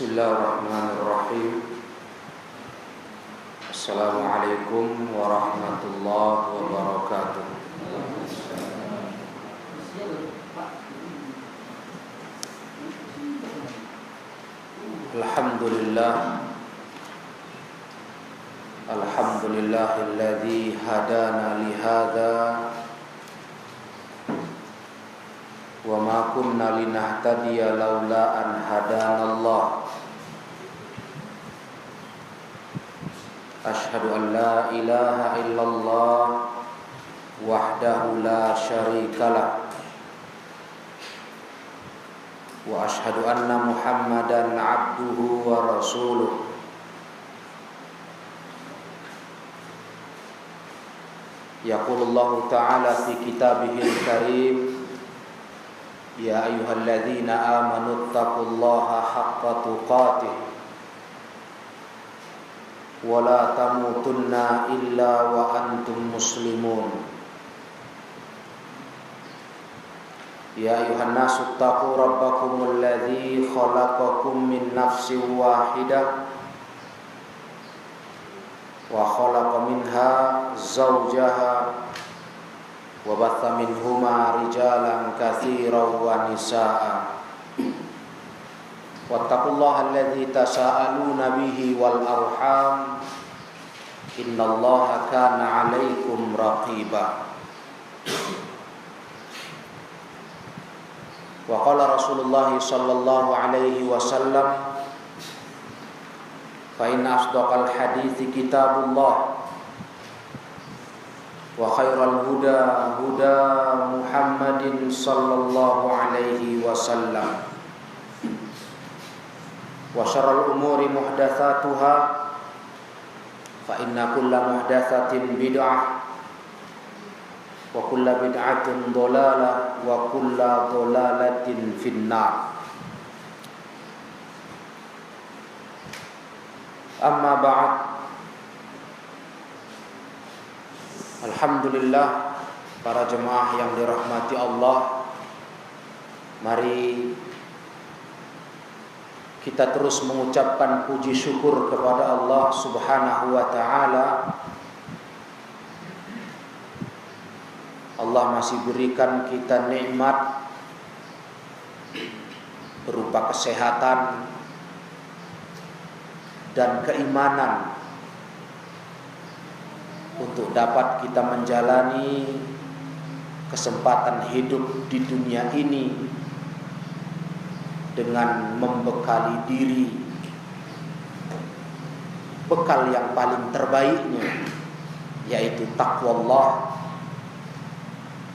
Bismillahirrahmanirrahim. Assalamualaikum warahmatullahi wabarakatuh. Alhamdulillahilladzi hadana lihada wa ma kunna linahtadiya laula an hadanallah. Asyhadu an la ilaha illallah wahdahu la syarikalah wa asyhadu anna Muhammadan abduhu wa rasuluh. Yaqulullahu ta'ala fi kitabihil karim, ya ayyuhalladzina amanu taqullaha haqqa tuqatih wa la tamutunna illa wa antum muslimun. Ya ayyuhan nasu taqu rabbakumul ladzi khalaqakum min nafsin wahidah wa khalaqa minha zawjaha wa batha minhuma rijalan katsiran wa nisaa. Wattaqullaha alladzi tasaaluna bihi wal arham, innallaha kana 'alaikum raqiba. Wa qala Rasulullah sallallahu alaihi wasallam, fa inna asdaqal hadithi kitabullah wa khairal huda huda Muhammadin sallallahu alaihi wasallam wa syarrul umuri muhdatsatuha fa inna kulla muhdatsatin bid'ah wa kulla bid'atin dhalalah wa kulla dhalalatin finnar. Amma ba'd. Alhamdulillah, para jemaah yang dirahmati Allah, mari kita terus mengucapkan puji syukur kepada Allah Subhanahu wa ta'ala. Allah masih berikan kita nikmat berupa kesehatan dan keimanan untuk dapat kita menjalani kesempatan hidup di dunia ini dengan membekali diri bekal yang paling terbaiknya, yaitu taqwallah,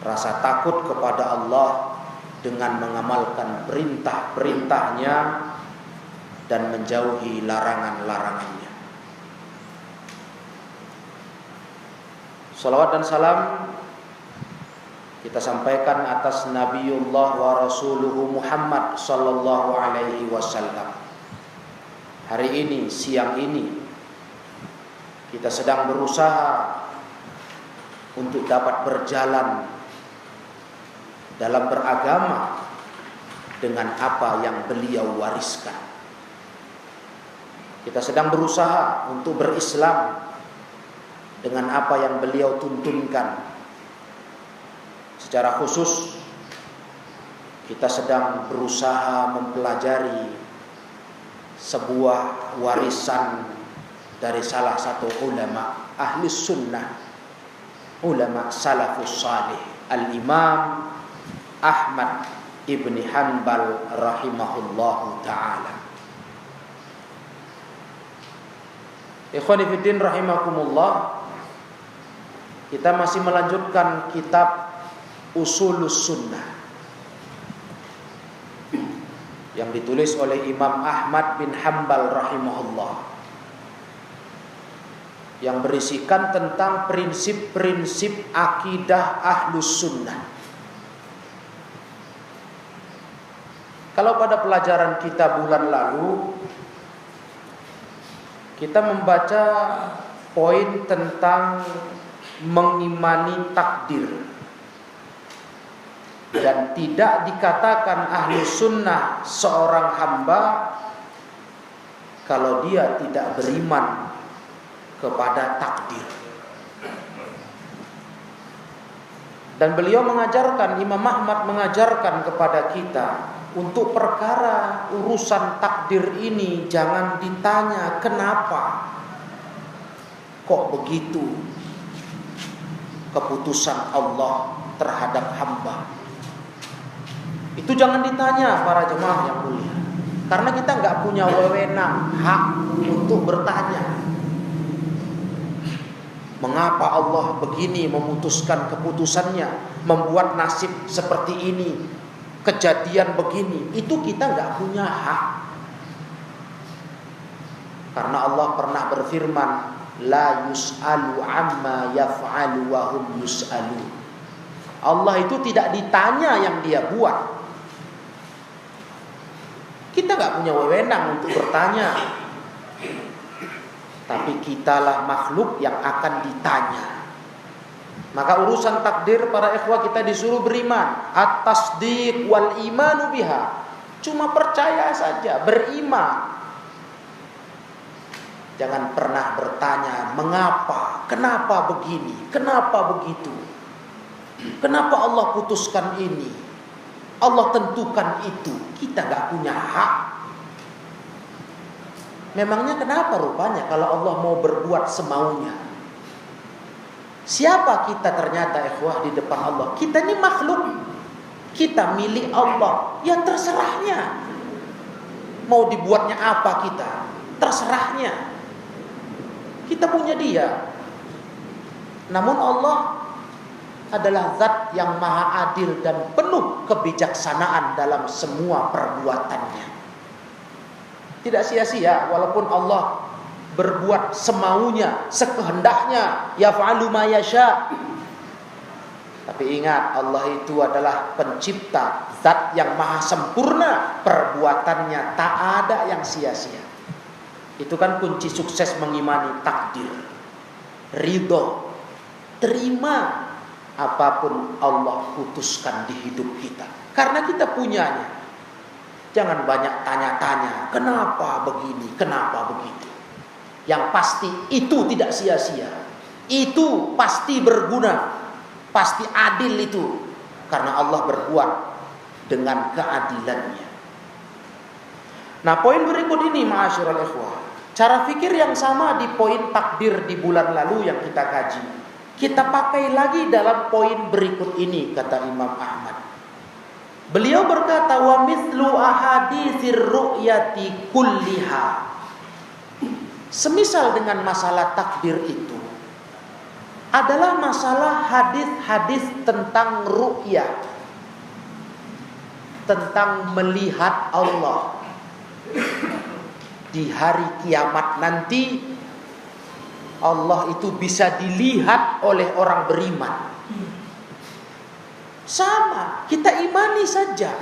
rasa takut kepada Allah dengan mengamalkan perintah-perintahnya dan menjauhi larangan-larangannya. Salawat dan salam kita sampaikan atas Nabiullah wa Rasuluhu Muhammad sallallahu alaihi wasallam. Hari ini, siang ini, kita sedang berusaha untuk dapat berjalan dalam beragama dengan apa yang beliau wariskan. Kita sedang berusaha untuk berislam dengan apa yang beliau tuntunkan. Secara khusus kita sedang berusaha mempelajari sebuah warisan dari salah satu ulama ahli sunnah, ulama salafus salih, al-imam Ahmad ibn Hanbal rahimahullahu ta'ala. Ikhwani fiddin rahimakumullah, kita masih melanjutkan kitab Ushulus Sunnah yang ditulis oleh Imam Ahmad bin Hanbal rahimahullah, yang berisikan tentang prinsip-prinsip akidah Ahlus Sunnah. Kalau pada pelajaran kita bulan lalu kita membaca poin tentang mengimani takdir, dan tidak dikatakan ahli sunnah seorang hamba kalau dia tidak beriman kepada takdir. Dan beliau mengajarkan, Imam Ahmad mengajarkan kepada kita, untuk perkara urusan takdir ini jangan ditanya kenapa kok begitu keputusan Allah terhadap hamba. Itu jangan ditanya para jemaah yang mulia, karena kita nggak punya wewenang, hak untuk bertanya mengapa Allah begini memutuskan keputusannya, membuat nasib seperti ini, kejadian begini. Itu kita nggak punya hak. Karena Allah pernah berfirman, la yus'alu amma yaf'alu wa hum yus'alu. Allah itu tidak ditanya yang dia buat. Kita nggak punya wewenang untuk bertanya, tapi kitalah makhluk yang akan ditanya. Maka urusan takdir para ikhwah kita disuruh beriman, at-tasdiq wal imanu biha. Cuma percaya saja, beriman. Jangan pernah bertanya mengapa, kenapa begini, kenapa begitu, kenapa Allah putuskan ini, Allah tentukan itu. Kita gak punya hak. Memangnya kenapa rupanya kalau Allah mau berbuat semaunya? Siapa kita ternyata ikhwah di depan Allah? Kita ini makhluk, kita milik Allah. Ya terserahnya, mau dibuatnya apa kita, terserahnya. Kita punya dia. Namun Allah adalah zat yang maha adil dan penuh kebijaksanaan dalam semua perbuatannya. Tidak sia-sia walaupun Allah berbuat semaunya, sekehendaknya, yaf'alu ma yasha. Tapi ingat, Allah itu adalah pencipta, zat yang maha sempurna, perbuatannya tak ada yang sia-sia. Itu kan kunci sukses mengimani takdir. Ridho, terima apapun Allah putuskan di hidup kita, karena kita punyanya. Jangan banyak tanya-tanya, kenapa begini, kenapa begitu. Yang pasti itu tidak sia-sia, itu pasti berguna, pasti adil itu, karena Allah berbuat dengan keadilannya. Nah, poin berikut ini ma'asyiral ikhwah, cara fikir yang sama di poin takdir di bulan lalu yang kita kaji, kita pakai lagi dalam poin berikut ini, kata Imam Ahmad. Beliau berkata, wa mithlu ahaditsir ru'yati kulliha. Semisal dengan masalah takdir itu adalah masalah hadis-hadis tentang ru'yah, tentang melihat Allah di hari kiamat nanti. Allah itu bisa dilihat oleh orang beriman. Sama, kita imani saja.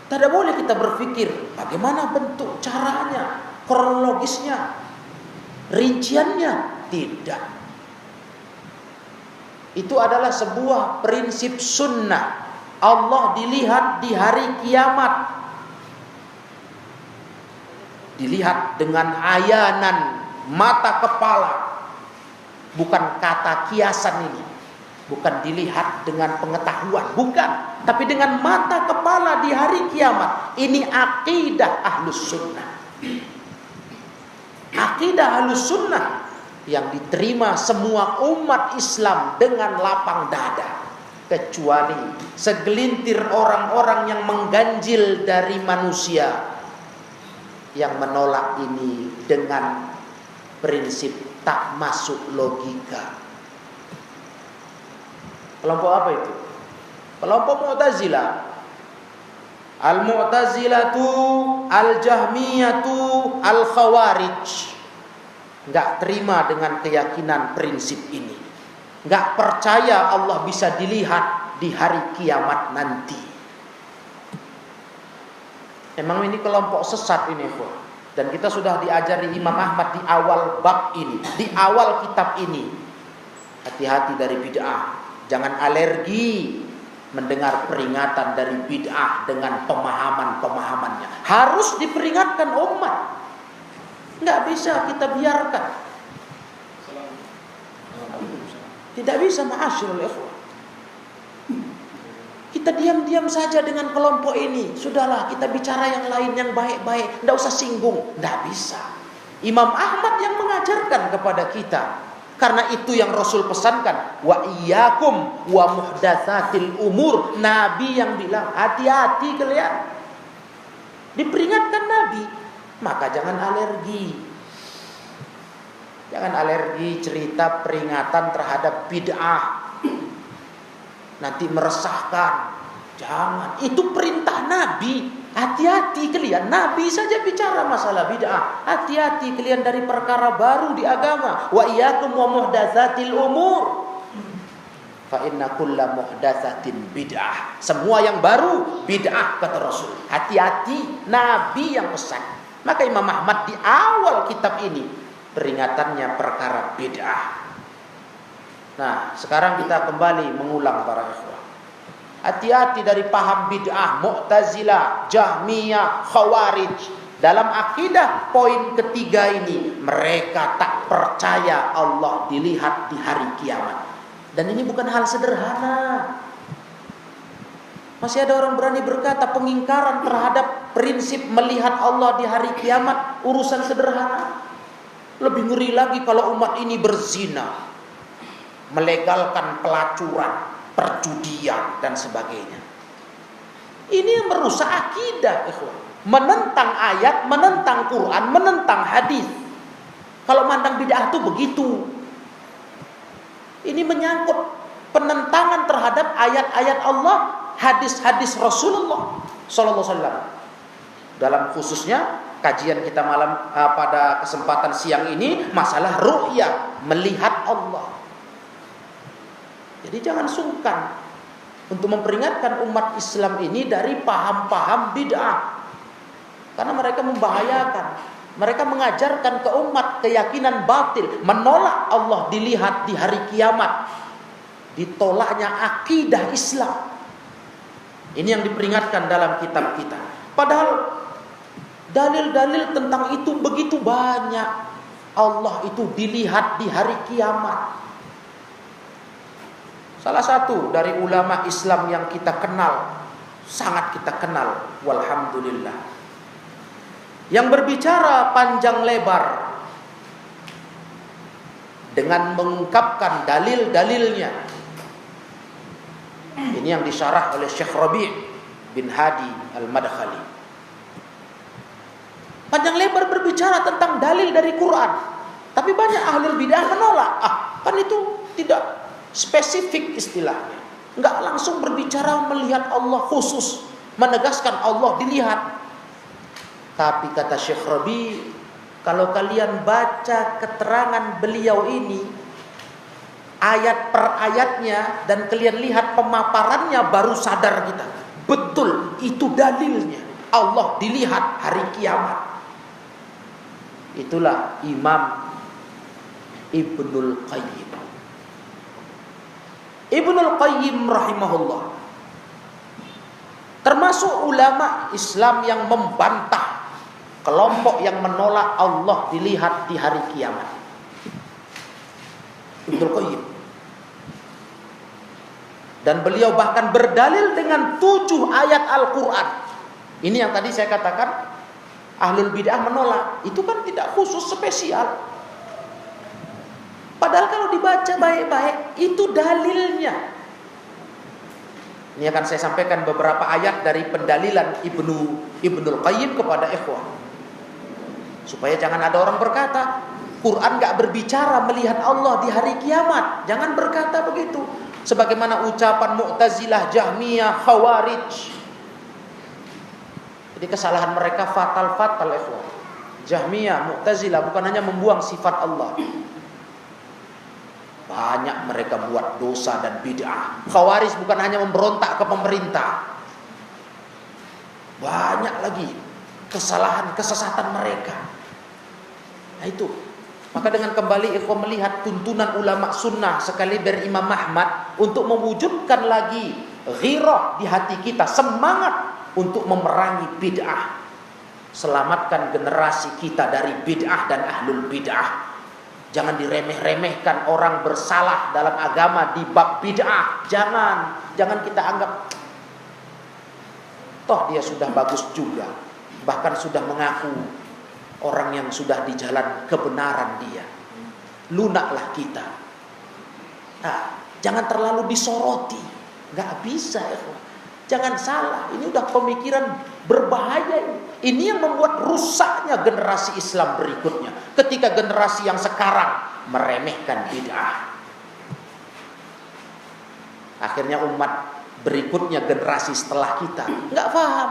Tidak boleh kita berpikir bagaimana bentuk caranya, kronologisnya, rinciannya. Tidak. Itu adalah sebuah prinsip sunnah. Allah dilihat di hari kiamat, dilihat dengan ayanan mata kepala, bukan kata kiasan ini, bukan dilihat dengan pengetahuan, bukan, tapi dengan mata kepala di hari kiamat. Ini akidah ahlus sunnah, akidah ahlus sunnah yang diterima semua umat Islam dengan lapang dada, kecuali segelintir orang-orang yang mengganjil dari manusia yang menolak ini dengan prinsip tak masuk logika. Kelompok apa itu? Kelompok Mu'tazilah. Al-Mu'tazilatu, Al-Jahmiyatu, Al-Khawarij. Enggak terima dengan keyakinan prinsip ini. Enggak percaya Allah bisa dilihat di hari kiamat nanti. Memang ini kelompok sesat ini, dan kita sudah diajari Imam Ahmad di awal bab ini, di awal kitab ini. Hati-hati dari bid'ah, jangan alergi mendengar peringatan dari bid'ah dengan pemahaman-pemahamannya. Harus diperingatkan umat. Nggak bisa kita biarkan. Tidak bisa, ma'asyiral ikhwah. Kita diam-diam saja dengan kelompok ini. Sudahlah, kita bicara yang lain yang baik-baik. Tidak usah singgung. Tidak bisa. Imam Ahmad yang mengajarkan kepada kita. Karena itu yang Rasul pesankan. Wa iyyakum wa muhdatsatil umur. Nabi yang bilang, hati-hati kalian. Diperingatkan Nabi. Maka jangan alergi. Jangan alergi cerita peringatan terhadap bid'ah. Nanti meresahkan. Jangan. Itu perintah Nabi. Hati-hati kalian. Nabi saja bicara masalah bid'ah. Hati-hati kalian dari perkara baru di agama. Wa iyyakum wa muhdatsatil umur. Fa inna kulla muhdatsatin bid'ah. Semua yang baru bid'ah, kata Rasul. Hati-hati, Nabi yang pesan. Maka Imam Ahmad di awal kitab ini peringatannya perkara bid'ah. Nah, sekarang kita kembali mengulang para ikhwah. Hati-hati dari paham bid'ah, Mu'tazilah, Jahmiyah, Khawarij. Dalam akidah poin ketiga ini, mereka tak percaya Allah dilihat di hari kiamat. Dan ini bukan hal sederhana. Masih ada orang berani berkata pengingkaran terhadap prinsip melihat Allah di hari kiamat urusan sederhana. Lebih ngeri lagi kalau umat ini berzina, melegalkan pelacuran, perjudian dan sebagainya. Ini yang merusak akidah, ikhwan. Menentang ayat, menentang Quran, menentang hadis. Kalau mandang bid'ah itu begitu. Ini menyangkut penentangan terhadap ayat-ayat Allah, hadis-hadis Rasulullah sallallahu alaihi wasallam. Dalam khususnya kajian kita malam pada kesempatan siang ini masalah ru'yah, melihat Allah. Jadi jangan sungkan untuk memperingatkan umat Islam ini dari paham-paham bid'ah. Karena mereka membahayakan. Mereka mengajarkan ke umat keyakinan batil, menolak Allah dilihat di hari kiamat. Ditolaknya akidah Islam. Ini yang diperingatkan dalam kitab kita. Padahal dalil-dalil tentang itu begitu banyak. Allah itu dilihat di hari kiamat. Salah satu dari ulama Islam yang kita kenal, sangat kita kenal, walhamdulillah, yang berbicara panjang lebar dengan mengungkapkan dalil-dalilnya. Ini yang disyarah oleh Syekh Rabi' bin Hadi Al-Madkhali. Panjang lebar berbicara tentang dalil dari Quran. Tapi banyak ahlul bidah menolak. Kan itu tidak spesifik istilahnya. Enggak langsung berbicara melihat Allah khusus, menegaskan Allah dilihat. Tapi kata Syekh Rabi, kalau kalian baca keterangan beliau ini ayat per ayatnya dan kalian lihat pemaparannya, baru sadar kita. Betul, itu dalilnya. Allah dilihat hari kiamat. Itulah Imam Ibnul Qayyim. Ibnul Qayyim rahimahullah termasuk ulama Islam yang membantah kelompok yang menolak Allah dilihat di hari kiamat. Ibnul Qayyim. Dan beliau bahkan berdalil dengan 7 ayat Al-Quran. Ini yang tadi saya katakan ahlul bid'ah menolak. Itu kan tidak khusus spesial. Padahal kalau dibaca baik-baik, itu dalilnya. Ini akan saya sampaikan beberapa ayat dari pendalilan Ibnul Qayyim kepada ikhwah. Supaya jangan ada orang berkata, Quran gak berbicara melihat Allah di hari kiamat. Jangan berkata begitu. Sebagaimana ucapan Mu'tazilah, Jahmiyah, Khawarij. Jadi kesalahan mereka fatal-fatal, ikhwah. Jahmiyah, Mu'tazilah bukan hanya membuang sifat Allah. Banyak mereka buat dosa dan bid'ah. Khawarij bukan hanya memberontak ke pemerintah. Banyak lagi kesalahan, kesesatan mereka. Nah itu. Maka dengan kembali ikhwan melihat tuntunan ulama sunnah sekali dari Imam Ahmad untuk mewujudkan lagi ghirah di hati kita, semangat untuk memerangi bid'ah. Selamatkan generasi kita dari bid'ah dan ahlul bid'ah. Jangan diremeh-remehkan orang bersalah dalam agama di bab bid'ah. Jangan kita anggap toh dia sudah bagus juga, bahkan sudah mengaku orang yang sudah di jalan kebenaran dia. Lunaklah kita. Jangan terlalu disoroti. Gak bisa ya. Jangan salah. Ini udah pemikiran berbahaya ini. Ini yang membuat rusaknya generasi Islam berikutnya. Ketika generasi yang sekarang meremehkan bid'ah. Akhirnya umat berikutnya, generasi setelah kita, gak paham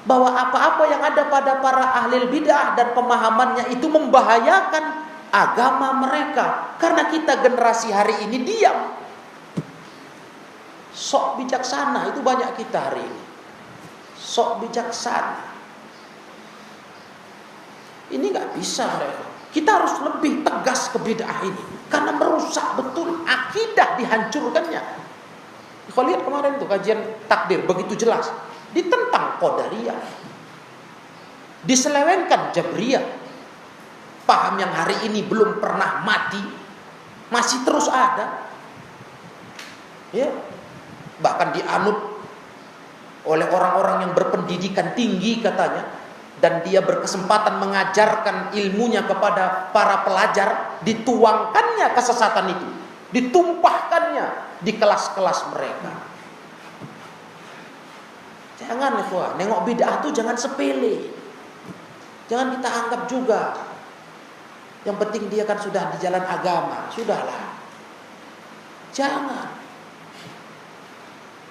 bahwa apa-apa yang ada pada para ahli bid'ah dan pemahamannya itu membahayakan agama mereka. Karena kita generasi hari ini diam. Sok bijaksana itu banyak kita hari ini. Sok bijaksana. Ini gak bisa mereka. Kita harus lebih tegas ke bid'ah ini. Karena merusak betul, akidah dihancurkannya. Kalau lihat kemarin tuh kajian takdir begitu jelas. Ditentang Qadariyah. Diselewengkan Jabriyah. Paham yang hari ini belum pernah mati masih terus ada. Ya. Bahkan dianut oleh orang-orang yang berpendidikan tinggi katanya, dan dia berkesempatan mengajarkan ilmunya kepada para pelajar, dituangkannya kesesatan itu, ditumpahkannya di kelas-kelas mereka. Jangan ikhwah, nengok bid'ah itu jangan sepele. Jangan kita anggap juga yang penting dia kan sudah di jalan agama, sudahlah. Jangan.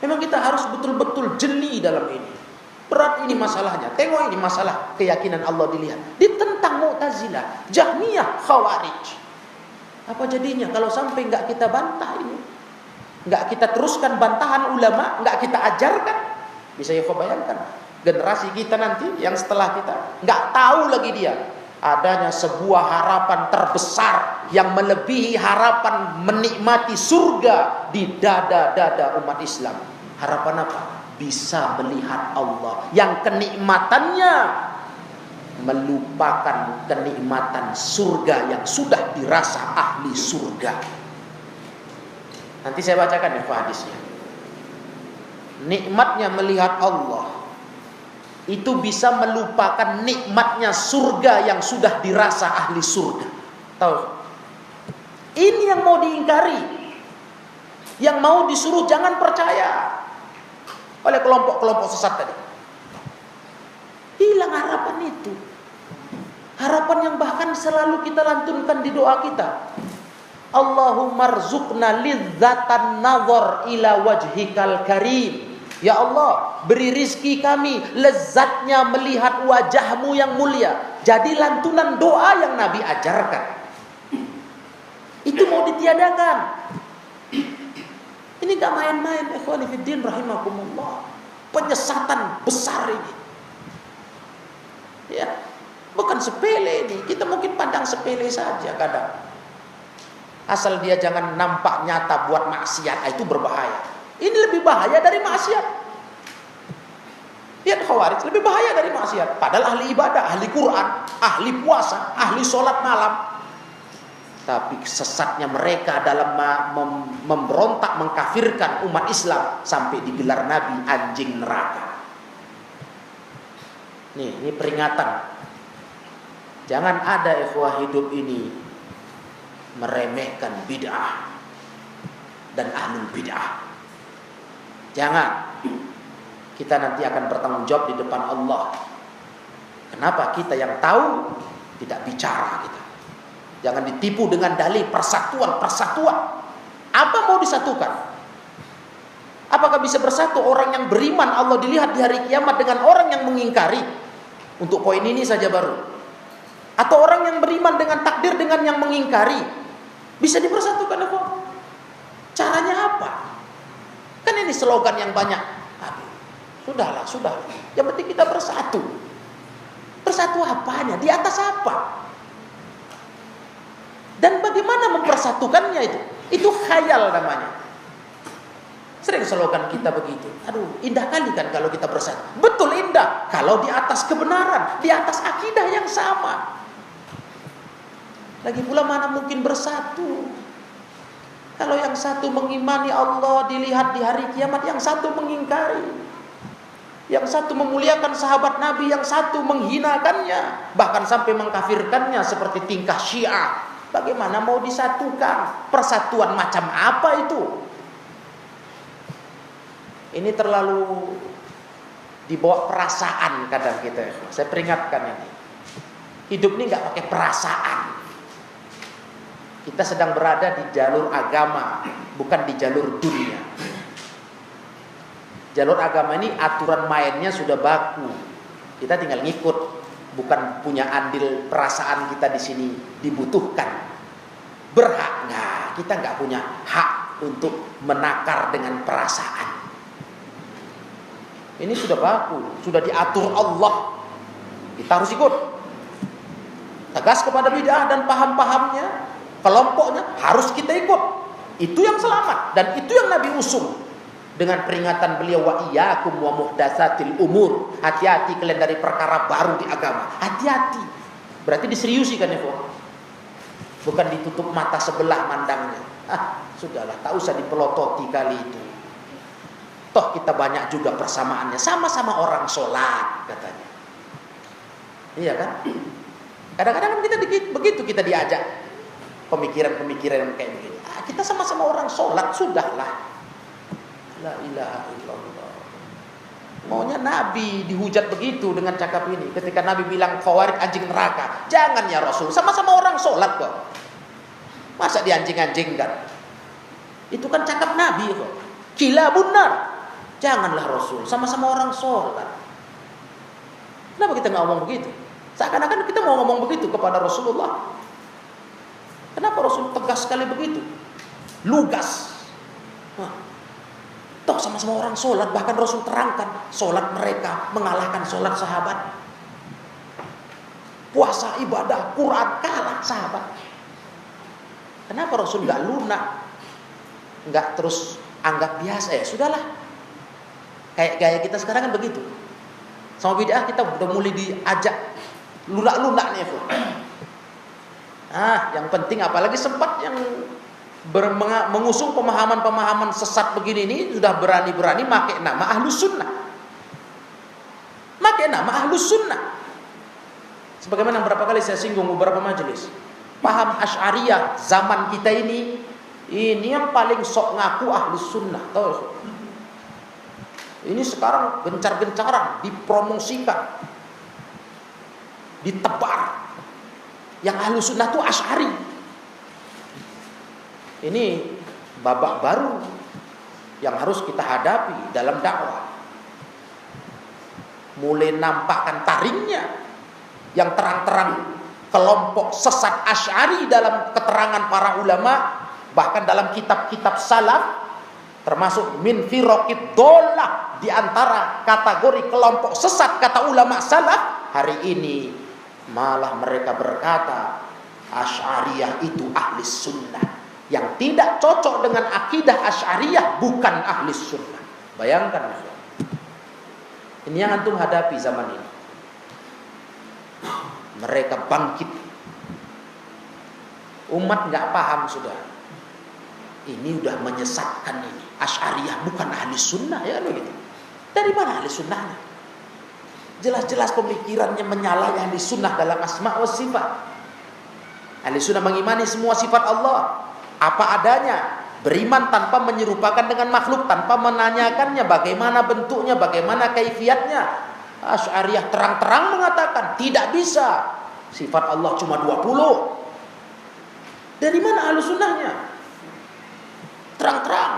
Memang kita harus betul-betul jeli dalam ini. Berat ini masalahnya. Tengok ini masalah keyakinan Allah dilihat. Ditentang Mu'tazilah, Jahmiyah, Khawarij. Apa jadinya kalau sampai enggak kita bantah ini? Enggak kita teruskan bantahan ulama, enggak kita ajarkan? Bisa ya kau bayangkan. Generasi kita nanti yang setelah kita enggak tahu lagi dia adanya sebuah harapan terbesar yang melebihi harapan menikmati surga di dada-dada umat Islam. Harapan apa? Bisa melihat Allah yang kenikmatannya melupakan kenikmatan surga yang sudah dirasa ahli surga. Nanti saya bacakan ya hadisnya. Nikmatnya melihat Allah itu bisa melupakan nikmatnya surga yang sudah dirasa ahli surga. Tahu? Ini yang mau diingkari. Yang mau disuruh jangan percaya oleh kelompok-kelompok sesat tadi. Hilang harapan itu. Harapan yang bahkan selalu kita lantunkan di doa kita. Allahumma rzuqna lidzatan nazar ila wajhikal karim. Ya Allah, beri rizki kami lezatnya melihat wajahmu yang mulia. Jadi lantunan doa yang Nabi ajarkan. Itu mau ditiadakan. Ini gak main-main, ikhwani fiddin rahimakumullah. Penyesatan besar ini. Ya, bukan sepele ini. Kita mungkin pandang sepele saja kadang. Asal dia jangan nampak nyata buat maksiat, itu berbahaya. Ini lebih bahaya dari maksiat. Lihat Khawarij lebih bahaya dari maksiat. Padahal ahli ibadah, ahli Quran, ahli puasa, ahli sholat malam. Tapi sesatnya mereka dalam memberontak, mengkafirkan umat Islam sampai digelar Nabi anjing neraka. Ini peringatan. Jangan ada ikhwah hidup ini meremehkan bid'ah dan ahlul bid'ah. Jangan. Kita nanti akan bertanggung jawab di depan Allah. Kenapa kita yang tahu tidak bicara kita? Jangan ditipu dengan dalih persatuan. Apa mau disatukan? Apakah bisa bersatu orang yang beriman Allah dilihat di hari kiamat dengan orang yang mengingkari? Untuk poin ini saja baru. Atau orang yang beriman dengan takdir dengan yang mengingkari? Bisa dipersatukan apa? Caranya apa? Kan ini slogan yang banyak. Aduh, sudahlah. Yang penting kita bersatu. Bersatu apanya? Di atas apa? Dan bagaimana mempersatukannya itu? Itu khayal namanya. Sering slogan kita begitu. Aduh, indah kali kan kalau kita bersatu. Betul indah kalau di atas kebenaran, di atas akidah yang sama. Lagi pula mana mungkin bersatu kalau yang satu mengimani Allah dilihat di hari kiamat, yang satu mengingkari. Yang satu memuliakan sahabat Nabi, yang satu menghinakannya, bahkan sampai mengkafirkannya seperti tingkah Syiah. Bagaimana mau disatukan? Persatuan macam apa itu? Ini terlalu dibawa perasaan kadang kita. Saya peringatkan ini. Hidup ini nggak pakai perasaan. Kita sedang berada di jalur agama, bukan di jalur dunia. Jalur agama ini aturan mainnya sudah baku. Kita tinggal ngikut, bukan punya andil perasaan kita di sini dibutuhkan. Berhak nggak? Kita nggak punya hak untuk menakar dengan perasaan. Ini sudah baku, sudah diatur Allah. Kita harus ikut. Tegas kepada bid'ah dan paham-pahamnya, kelompoknya harus kita ikut. Itu yang selamat dan itu yang Nabi usung. Dengan peringatan beliau, wa iyyakum wa muhdatsatil umur. Hati-hati kalian dari perkara baru di agama. Hati-hati. Berarti diseriusi kan ya, Pak? Bukan ditutup mata sebelah mandangnya. Sudahlah, tak usah dipelototi kali itu. Toh kita banyak juga persamaannya, sama-sama orang sholat katanya. Iya kan? Kadang-kadang kita begitu kita diajak pemikiran-pemikiran kayak begini. Kita sama-sama orang sholat, sudahlah. La ilaha illallah. Maunya Nabi dihujat begitu dengan cakap ini. Ketika Nabi bilang Khawarij anjing neraka, jangan ya Rasul, sama-sama orang sholat kok. Masa dianjing-anjingkan? Itu kan cakap Nabi kok. Kila benar. Janganlah Rasul, sama-sama orang sholat. Kenapa kita nggak ngomong begitu? Seakan-akan kita mau ngomong begitu kepada Rasulullah. Kenapa Rasul tegas sekali begitu? Lugas. Toh sama-sama orang sholat, bahkan Rasul terangkan sholat mereka mengalahkan sholat sahabat. Puasa, ibadah, Quran kalah sahabat. Kenapa Rasul nggak lunak, nggak terus anggap biasa? Ya sudahlah. Kayak gaya kita sekarang kan begitu. Sama bid'ah kita udah mulai diajak lunak-lunak nih, yang penting apalagi sempat yang mengusung pemahaman-pemahaman sesat begini ini sudah berani-berani pakai nama Ahlus Sunnah. Pakai nama Ahlus Sunnah. Sebagaimana berapa kali saya singgung beberapa majelis. Paham Asy'ariyah zaman kita ini yang paling sok ngaku Ahlus Sunnah, tahu? Ini sekarang gencar-gencaran dipromosikan, ditebar. Yang Ahlus Sunnah itu Asy'ari. Ini babak baru yang harus kita hadapi dalam dakwah. Mulai nampakkan taringnya yang terang-terang kelompok sesat Asy'ari dalam keterangan para ulama, bahkan dalam kitab-kitab salaf, termasuk min firaqid dhallah, di antara kategori kelompok sesat kata ulama salaf. Hari ini malah mereka berkata Asy'ariyah itu ahli sunnah. Yang tidak cocok dengan akidah Asy'ariyah bukan ahli sunnah. Bayangkan, ini yang antum hadapi zaman ini. Mereka bangkit. Umat nggak paham sudah. Ini udah menyesatkan ini. Asy'ariyah bukan ahli sunnah, ya begitu. Dari mana ahli sunnahnya? Jelas-jelas pemikirannya menyalahi ahli sunnah dalam asma wa sifat. Ahli sunnah mengimani semua sifat Allah apa adanya, beriman tanpa menyerupakan dengan makhluk, tanpa menanyakannya bagaimana bentuknya, bagaimana kaifiatnya. Asy'ariyah terang-terang mengatakan tidak bisa, sifat Allah cuma 20. Dari mana ahli sunnahnya? Terang-terang.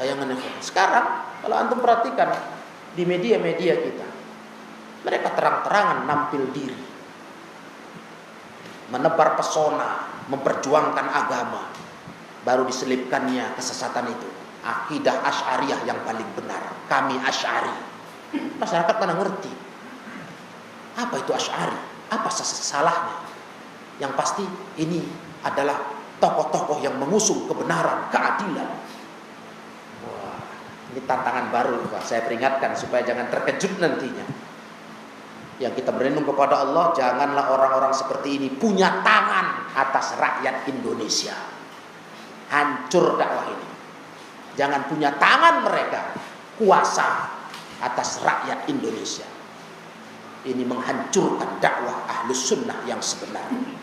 Bayangannya sekarang kalau antum perhatikan di media-media kita, mereka terang-terangan nampil diri, menebar pesona, memperjuangkan agama, baru diselipkannya kesesatan itu. Akidah Asy'ariyah yang paling benar, kami Asy'ari. Masyarakat mana ngerti apa itu Asy'ari, apa salahnya. Yang pasti ini adalah tokoh-tokoh yang mengusung kebenaran, keadilan. Ini tantangan baru, Pak. Saya peringatkan supaya jangan terkejut nantinya. Yang kita berlindung kepada Allah, janganlah orang-orang seperti ini punya tangan atas rakyat Indonesia. Hancur dakwah ini. Jangan punya tangan mereka kuasa atas rakyat Indonesia. Ini menghancurkan dakwah Ahlus Sunnah yang sebenarnya.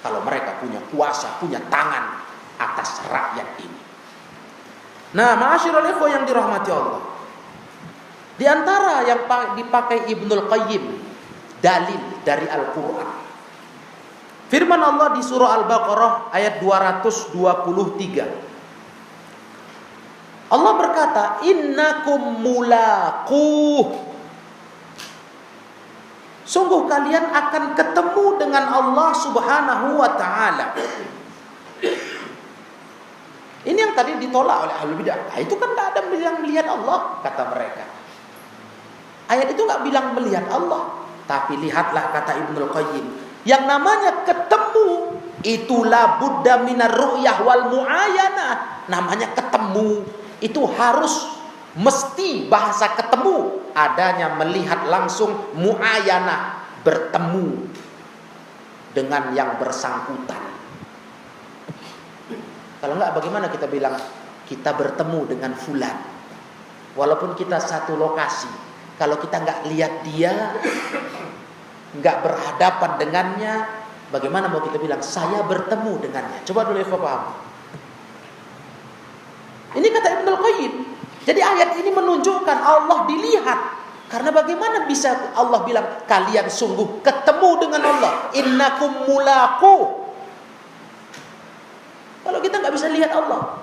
Kalau mereka punya kuasa, punya tangan atas rakyat ini. Nah, ma'asyiral ikhwah yang dirahmati Allah. Di antara yang dipakai Ibnul Qayyim dalil dari Al-Qur'an. Firman Allah di surah Al-Baqarah ayat 223. Allah berkata, "Innakum mulaquh." Sungguh kalian akan ketemu dengan Allah Subhanahu wa taala. Ini yang tadi ditolak oleh Ahlul Bidah. Itu kan tidak ada bilang melihat Allah, kata mereka. Ayat itu nggak bilang melihat Allah. Tapi lihatlah, kata Ibnul Qayyim, yang namanya ketemu itulah budda minar ru'yah wal mu'ayanah. Namanya ketemu itu harus mesti bahasa ketemu adanya melihat langsung, mu'ayanah bertemu dengan yang bersangkutan. Kalau enggak, bagaimana kita bilang kita bertemu dengan fulan? Walaupun kita satu lokasi, kalau kita enggak lihat dia, enggak berhadapan dengannya, bagaimana mau kita bilang saya bertemu dengannya? Coba dulu ikhwah paham. Ini kata Ibnul Qayyim. Jadi ayat ini menunjukkan Allah dilihat. Karena bagaimana bisa Allah bilang kalian sungguh ketemu dengan Allah? Innakum mulaquh. Kalau kita nggak bisa lihat Allah,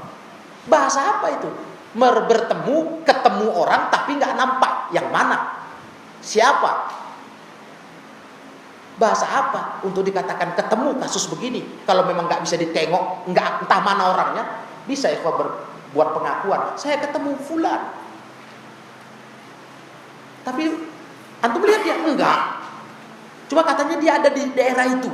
bahasa apa itu? Bertemu, ketemu orang tapi nggak nampak. Yang mana? Siapa? Bahasa apa untuk dikatakan ketemu kasus begini? Kalau memang nggak bisa ditengok, nggak entah mana orangnya, bisa ikhwah buat pengakuan. Saya ketemu fulan. Tapi antum lihat dia enggak. Cuma katanya dia ada di daerah itu.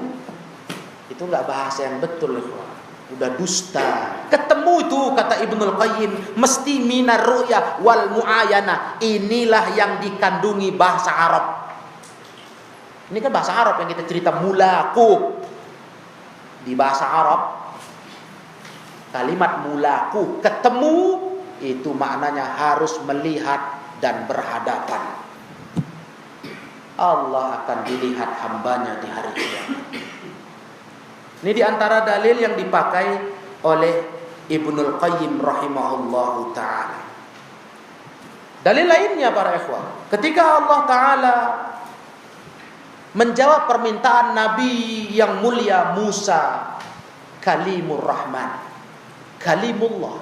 Itu nggak bahasa yang betul, ikhwah. Udah dusta. Ketemu itu kata Ibnul Qayyim mesti minar ru'yah wal mu'ayanah. Inilah yang dikandungi bahasa Arab. Ini kan bahasa Arab yang kita cerita mulaku. Di bahasa Arab kalimat mulaku, ketemu, itu maknanya harus melihat dan berhadapan. Allah akan dilihat hambanya di hari kiamat. Ini diantara dalil yang dipakai oleh Ibnul Qayyim rahimahullahu ta'ala. Dalil lainnya para ikhwah, ketika Allah ta'ala menjawab permintaan Nabi yang mulia Musa, Kalimur Rahman, Kalimullah.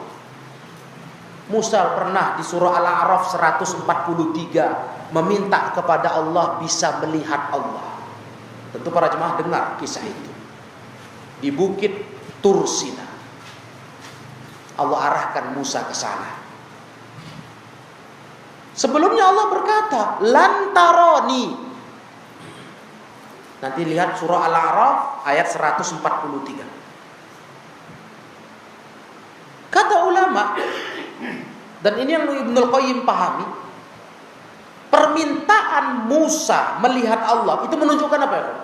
Musa pernah di surah Al-A'raf 143 meminta kepada Allah bisa melihat Allah. Tentu para jemaah dengar kisah itu. Di bukit Tursina, Allah arahkan Musa ke sana. Sebelumnya Allah berkata, lantaroni. Nanti lihat surah Al-A'raf ayat 143. Kata ulama, dan ini yang Ibnul Qayyim pahami, permintaan Musa melihat Allah itu menunjukkan apa ya?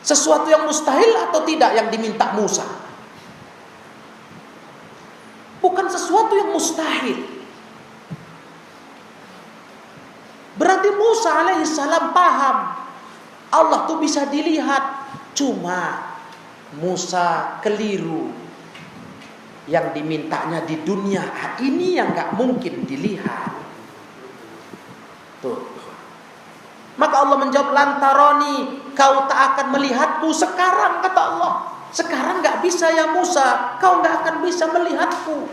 Sesuatu yang mustahil atau tidak yang diminta Musa? Bukan sesuatu yang mustahil. Berarti Musa alaihissalam paham Allah tuh bisa dilihat. Cuma Musa keliru. Yang dimintanya di dunia ini yang gak mungkin dilihat. Tuh. Maka Allah menjawab, lantaroni, kau tak akan melihatku sekarang, kata Allah. Sekarang gak bisa ya Musa, kau gak akan bisa melihatku.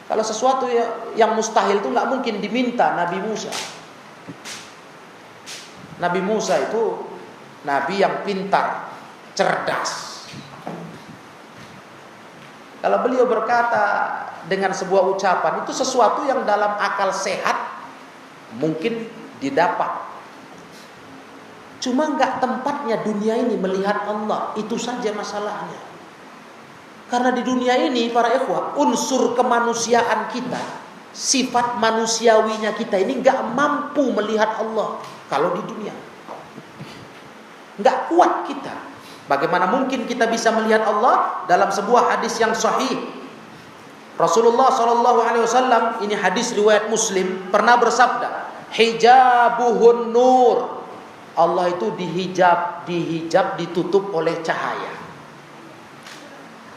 Kalau sesuatu yang mustahil itu gak mungkin diminta Nabi Musa. Nabi Musa itu Nabi yang pintar, cerdas. Kalau beliau berkata dengan sebuah ucapan, itu sesuatu yang dalam akal sehat mungkin didapat. Cuma enggak tempatnya dunia ini melihat Allah. Itu saja masalahnya. Karena di dunia ini para ikhwah, unsur kemanusiaan kita, sifat manusiawinya kita ini gak mampu melihat Allah kalau di dunia. Gak kuat kita. Bagaimana mungkin kita bisa melihat Allah? Dalam sebuah hadis yang sahih, Rasulullah SAW, ini hadis riwayat Muslim, pernah bersabda, hijabuhun nur. Allah itu dihijab, ditutup oleh cahaya.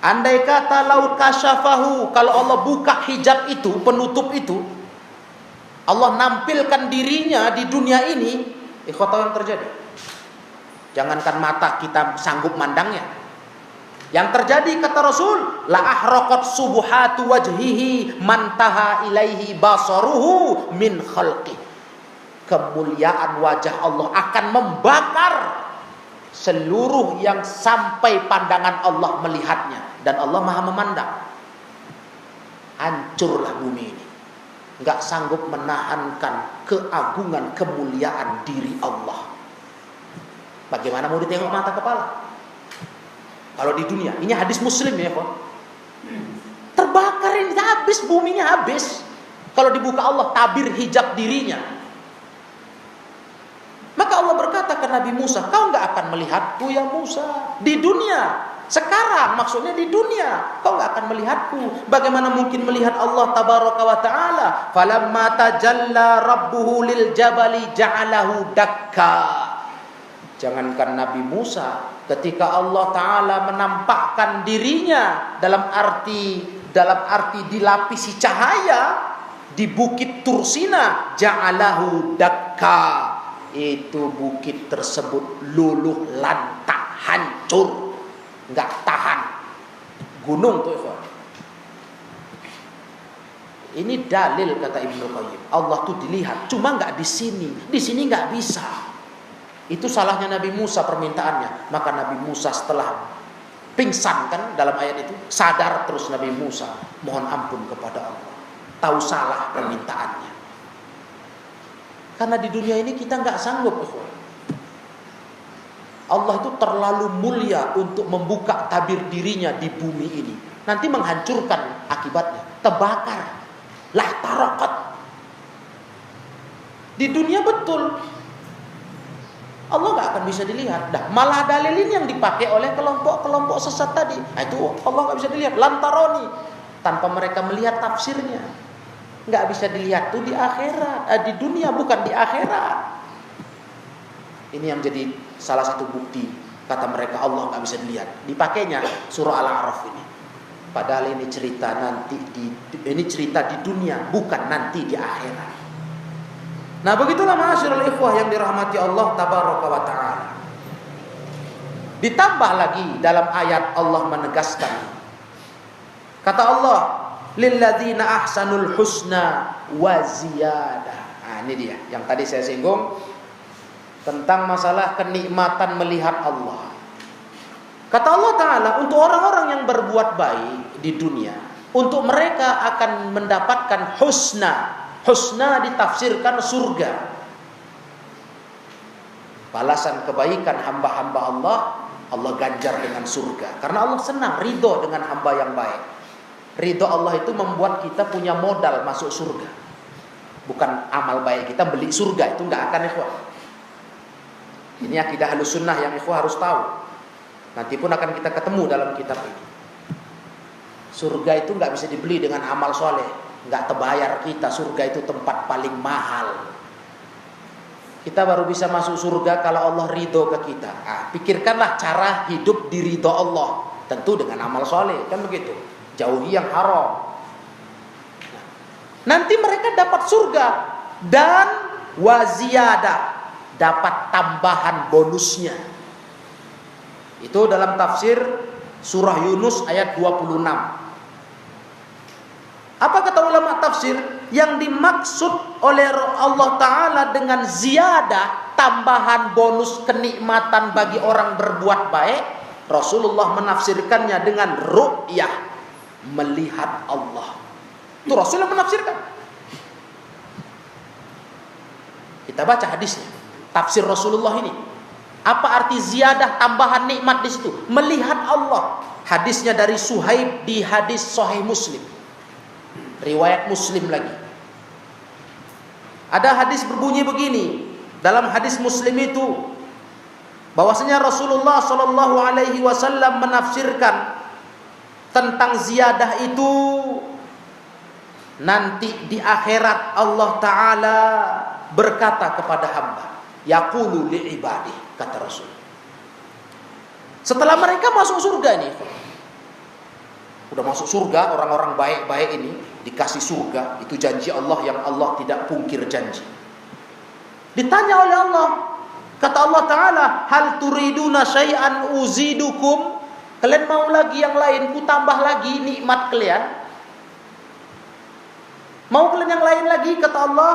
Andai kata lau kasyafahu, kalau Allah buka hijab itu, penutup itu, Allah nampilkan dirinya di dunia ini, tahu yang terjadi? Jangankan mata kita sanggup mandangnya. Yang terjadi kata Rasul, la ahraqat subuhatu wajhihi mantaha ilaihi basaruhu min khalqi. Kemuliaan wajah Allah akan membakar seluruh yang sampai pandangan Allah melihatnya, dan Allah Maha memandang. Hancurlah bumi ini, nggak sanggup menahankan keagungan kemuliaan diri Allah. Bagaimana mau ditengok mata kepala? Kalau di dunia, ini hadis Muslim ya, Pak. Terbakar ini, habis buminya habis. Kalau dibuka Allah tabir hijab dirinya. Maka Allah berkata ke Nabi Musa, kau enggak akan melihatku ya Musa di dunia. Sekarang maksudnya di dunia, kau enggak akan melihatku. Bagaimana mungkin melihat Allah tabaraka wa taala? Falamma tajalla rabbuhu lil jabali ja'alahu dakka. Jangankan Nabi Musa, ketika Allah taala menampakkan dirinya dalam arti dilapisi cahaya di bukit Tursina, ja'alahu dakka. Itu bukit tersebut luluh lantak, hancur, nggak tahan. Gunung tuh, ikhwan. Ini dalil kata Ibnu Qayyim. Allah tuh dilihat, cuma nggak di sini. Di sini nggak bisa. Itu salahnya Nabi Musa permintaannya. Maka Nabi Musa setelah pingsan kan dalam ayat itu, sadar terus Nabi Musa mohon ampun kepada Allah. Tahu salah permintaannya. Karena di dunia ini kita nggak sanggup. Allah itu terlalu mulia untuk membuka tabir dirinya di bumi ini. Nanti menghancurkan akibatnya. Terbakar. Lah tarokat. Di dunia betul. Allah nggak akan bisa dilihat. Dah, malah dalil ini yang dipakai oleh kelompok-kelompok sesat tadi. Nah, itu Allah nggak bisa dilihat. Lantaroni. Tanpa mereka melihat tafsirnya. Nggak bisa dilihat tuh di akhirat, di dunia, bukan di akhirat. Ini yang jadi salah satu bukti kata mereka Allah nggak bisa dilihat. Dipakainya surah Al-A'raf ini. Padahal ini cerita cerita di dunia, bukan nanti di akhirat. Nah begitulah ma'asyiral ikhwah yang dirahmati Allah tabaraka wa ta'ala. Ditambah lagi dalam ayat Allah menegaskan, kata Allah, lilladzina ahsanul husna wa ziyadah. Nah, ini dia yang tadi saya singgung tentang masalah kenikmatan melihat Allah. Kata Allah Ta'ala, untuk orang-orang yang berbuat baik di dunia, untuk mereka akan mendapatkan husna. Husna ditafsirkan surga. Balasan kebaikan hamba-hamba Allah, Allah ganjar dengan surga. Karena Allah senang, ridho dengan hamba yang baik. Ridho Allah itu membuat kita punya modal masuk surga. Bukan amal baik kita beli surga, itu nggak akan, ikhwah. Ini akidah Ahlussunnah yang ikhwah harus tahu. Nanti pun akan kita ketemu dalam kitab ini. Surga itu nggak bisa dibeli dengan amal soleh, nggak terbayar kita. Surga itu tempat paling mahal. Kita baru bisa masuk surga kalau Allah ridho ke kita. Pikirkanlah cara hidup di ridho Allah, tentu dengan amal soleh, kan begitu. Jauhi yang haram. Nanti mereka dapat surga dan waziyada, dapat tambahan bonusnya. Itu dalam tafsir surah Yunus ayat 26. Apa kata ulama tafsir? Yang dimaksud oleh Allah Ta'ala dengan ziyadah, tambahan bonus kenikmatan bagi orang berbuat baik, Rasulullah menafsirkannya dengan ru'yah, melihat Allah. Itu Rasulullah menafsirkan. Kita baca hadisnya, tafsir Rasulullah ini. Apa arti ziyadah, tambahan nikmat di situ? Melihat Allah. Hadisnya dari Suhaib di hadis Sahih Muslim. Riwayat Muslim lagi. Ada hadis berbunyi begini. Dalam hadis Muslim itu bahwasanya Rasulullah Shallallahu Alaihi Wasallam menafsirkan tentang ziyadah itu, nanti di akhirat Allah Ta'ala berkata kepada hamba, yaqulu li ibadi, kata Rasul. Setelah mereka masuk surga nih, udah masuk surga, orang-orang baik-baik ini dikasih surga, itu janji Allah yang Allah tidak pungkir janji. Ditanya oleh Allah, kata Allah Ta'ala, hal turiduna syai'an uzidukum, kalian mau lagi yang lain, ku tambah lagi nikmat kalian? Mau kalian yang lain lagi? Kata Allah.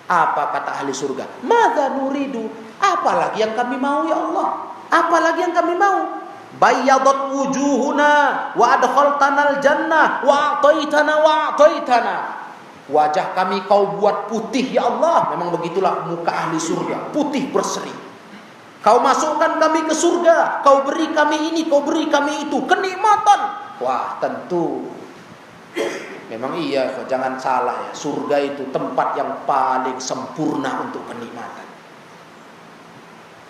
Apa kata ahli surga? Madza nuridu, apalagi yang kami mau ya Allah? Apalagi yang kami mau? Bayyadat wujuhuna wa adkhaltanal jannah wa a'taitana. Wajah kami kau buat putih ya Allah. Memang begitulah muka ahli surga, putih berseri. Kau masukkan kami ke surga, kau beri kami ini, kau beri kami itu, kenikmatan. Wah, tentu memang iya, jangan salah ya. Surga itu tempat yang paling sempurna untuk kenikmatan.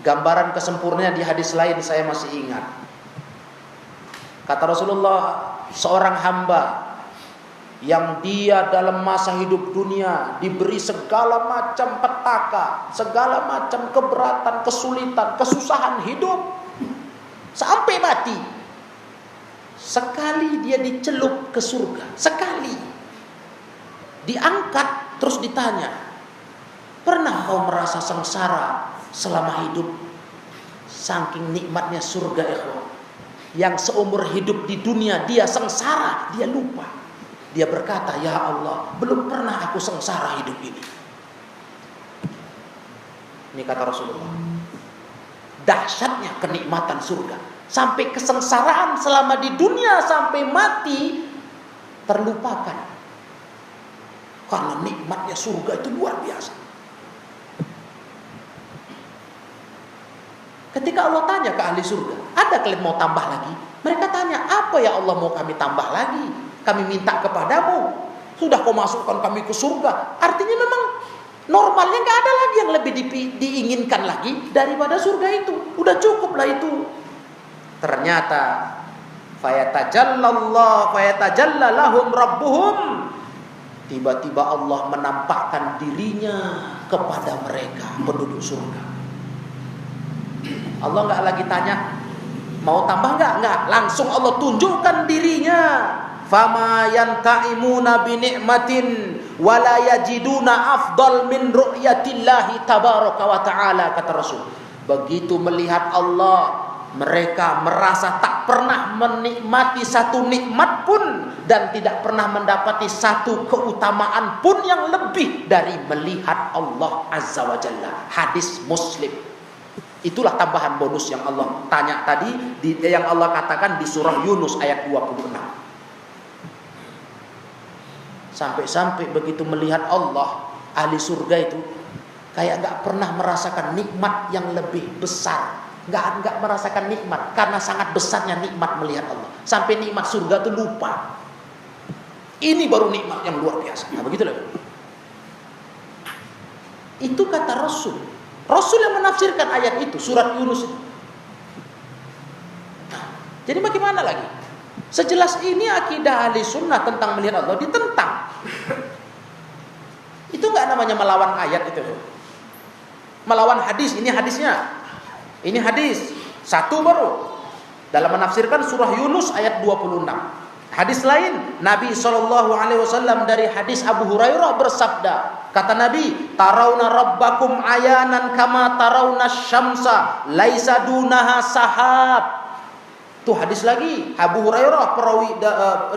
Gambaran kesempurnanya di hadis lain saya masih ingat. Kata Rasulullah, seorang hamba yang dia dalam masa hidup dunia diberi segala macam petaka, segala macam keberatan, kesulitan, kesusahan hidup sampai mati. Sekali dia dicelup ke surga, sekali diangkat, terus ditanya, pernah kau merasa sengsara selama hidup? Saking nikmatnya surga, ikhwan. Yang seumur hidup di dunia dia sengsara, dia lupa. Dia berkata, ya Allah, belum pernah aku sengsara hidup ini. Ini kata Rasulullah. Dahsyatnya kenikmatan surga. Sampai kesengsaraan selama di dunia sampai mati terlupakan. Karena nikmatnya surga itu luar biasa. Ketika Allah tanya ke ahli surga, ada kalian mau tambah lagi? Mereka tanya, apa ya Allah mau kami tambah lagi? Kami minta kepadamu. Sudah kau masukkan kami ke surga. Artinya memang normalnya gak ada lagi yang lebih diinginkan lagi daripada surga itu. Udah cukup lah itu. Ternyata fayatajalla lahum rabbuhum. Tiba-tiba Allah menampakkan dirinya kepada mereka penduduk surga. Allah enggak lagi tanya, mau tambah enggak? Langsung Allah tunjukkan dirinya. Fama yanta'imuna bi ni'matin wa la yajiduna afdal min ru'yatillahi tabaraka wa ta'ala, kata Rasul. Begitu melihat Allah, mereka merasa tak pernah menikmati satu nikmat pun dan tidak pernah mendapati satu keutamaan pun yang lebih dari melihat Allah Azza wa Jalla. Hadis Muslim. Itulah tambahan bonus yang Allah tanya tadi, yang Allah katakan di surah Yunus ayat 26. Sampai-sampai begitu melihat Allah, ahli surga itu kayak gak pernah merasakan nikmat yang lebih besar. Gak merasakan nikmat karena sangat besarnya nikmat melihat Allah. Sampai nikmat surga itu lupa. Ini baru nikmat yang luar biasa. Nah, begitulah. Itu kata Rasul. Rasul yang menafsirkan ayat itu, surat Yunus itu. Nah, jadi bagaimana lagi? Sejelas ini akidah ahli sunnah tentang melihat Allah ditentang. Itu enggak namanya melawan ayat itu. Melawan hadis, ini hadisnya. Ini hadis. Satu baru. Dalam menafsirkan surah Yunus ayat 26. Hadis lain, Nabi SAW dari hadis Abu Hurairah bersabda, kata Nabi, tarawna rabbakum ayanan kama tarawna syamsa laisa dunaha sahab. Itu hadis lagi Abu Hurairah, perawi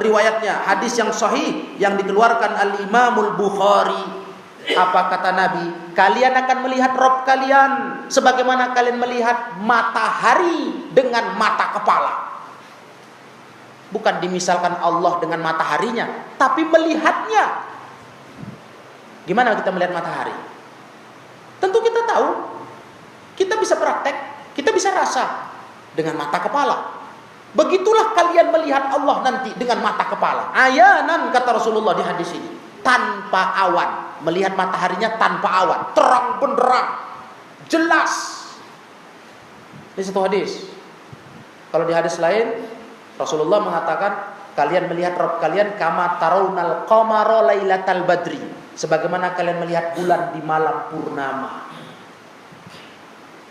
riwayatnya, hadis yang sahih yang dikeluarkan Al-Imamul Bukhari. Apa kata Nabi? Kalian akan melihat Rabb kalian sebagaimana kalian melihat matahari dengan mata kepala. Bukan dimisalkan Allah dengan mataharinya, tapi melihatnya. Gimana kita melihat matahari? Tentu kita tahu, kita bisa praktek, kita bisa rasa dengan mata kepala. Begitulah kalian melihat Allah nanti dengan mata kepala. Ayanan, kata Rasulullah di hadis ini, tanpa awan. Melihat mataharinya tanpa awan, terang benderang, jelas. Ini satu hadis. Kalau di hadis lain, Rasulullah mengatakan, kalian melihat Rabb kalian kama tarawnal qamara lailatal badri, sebagaimana kalian melihat bulan di malam purnama.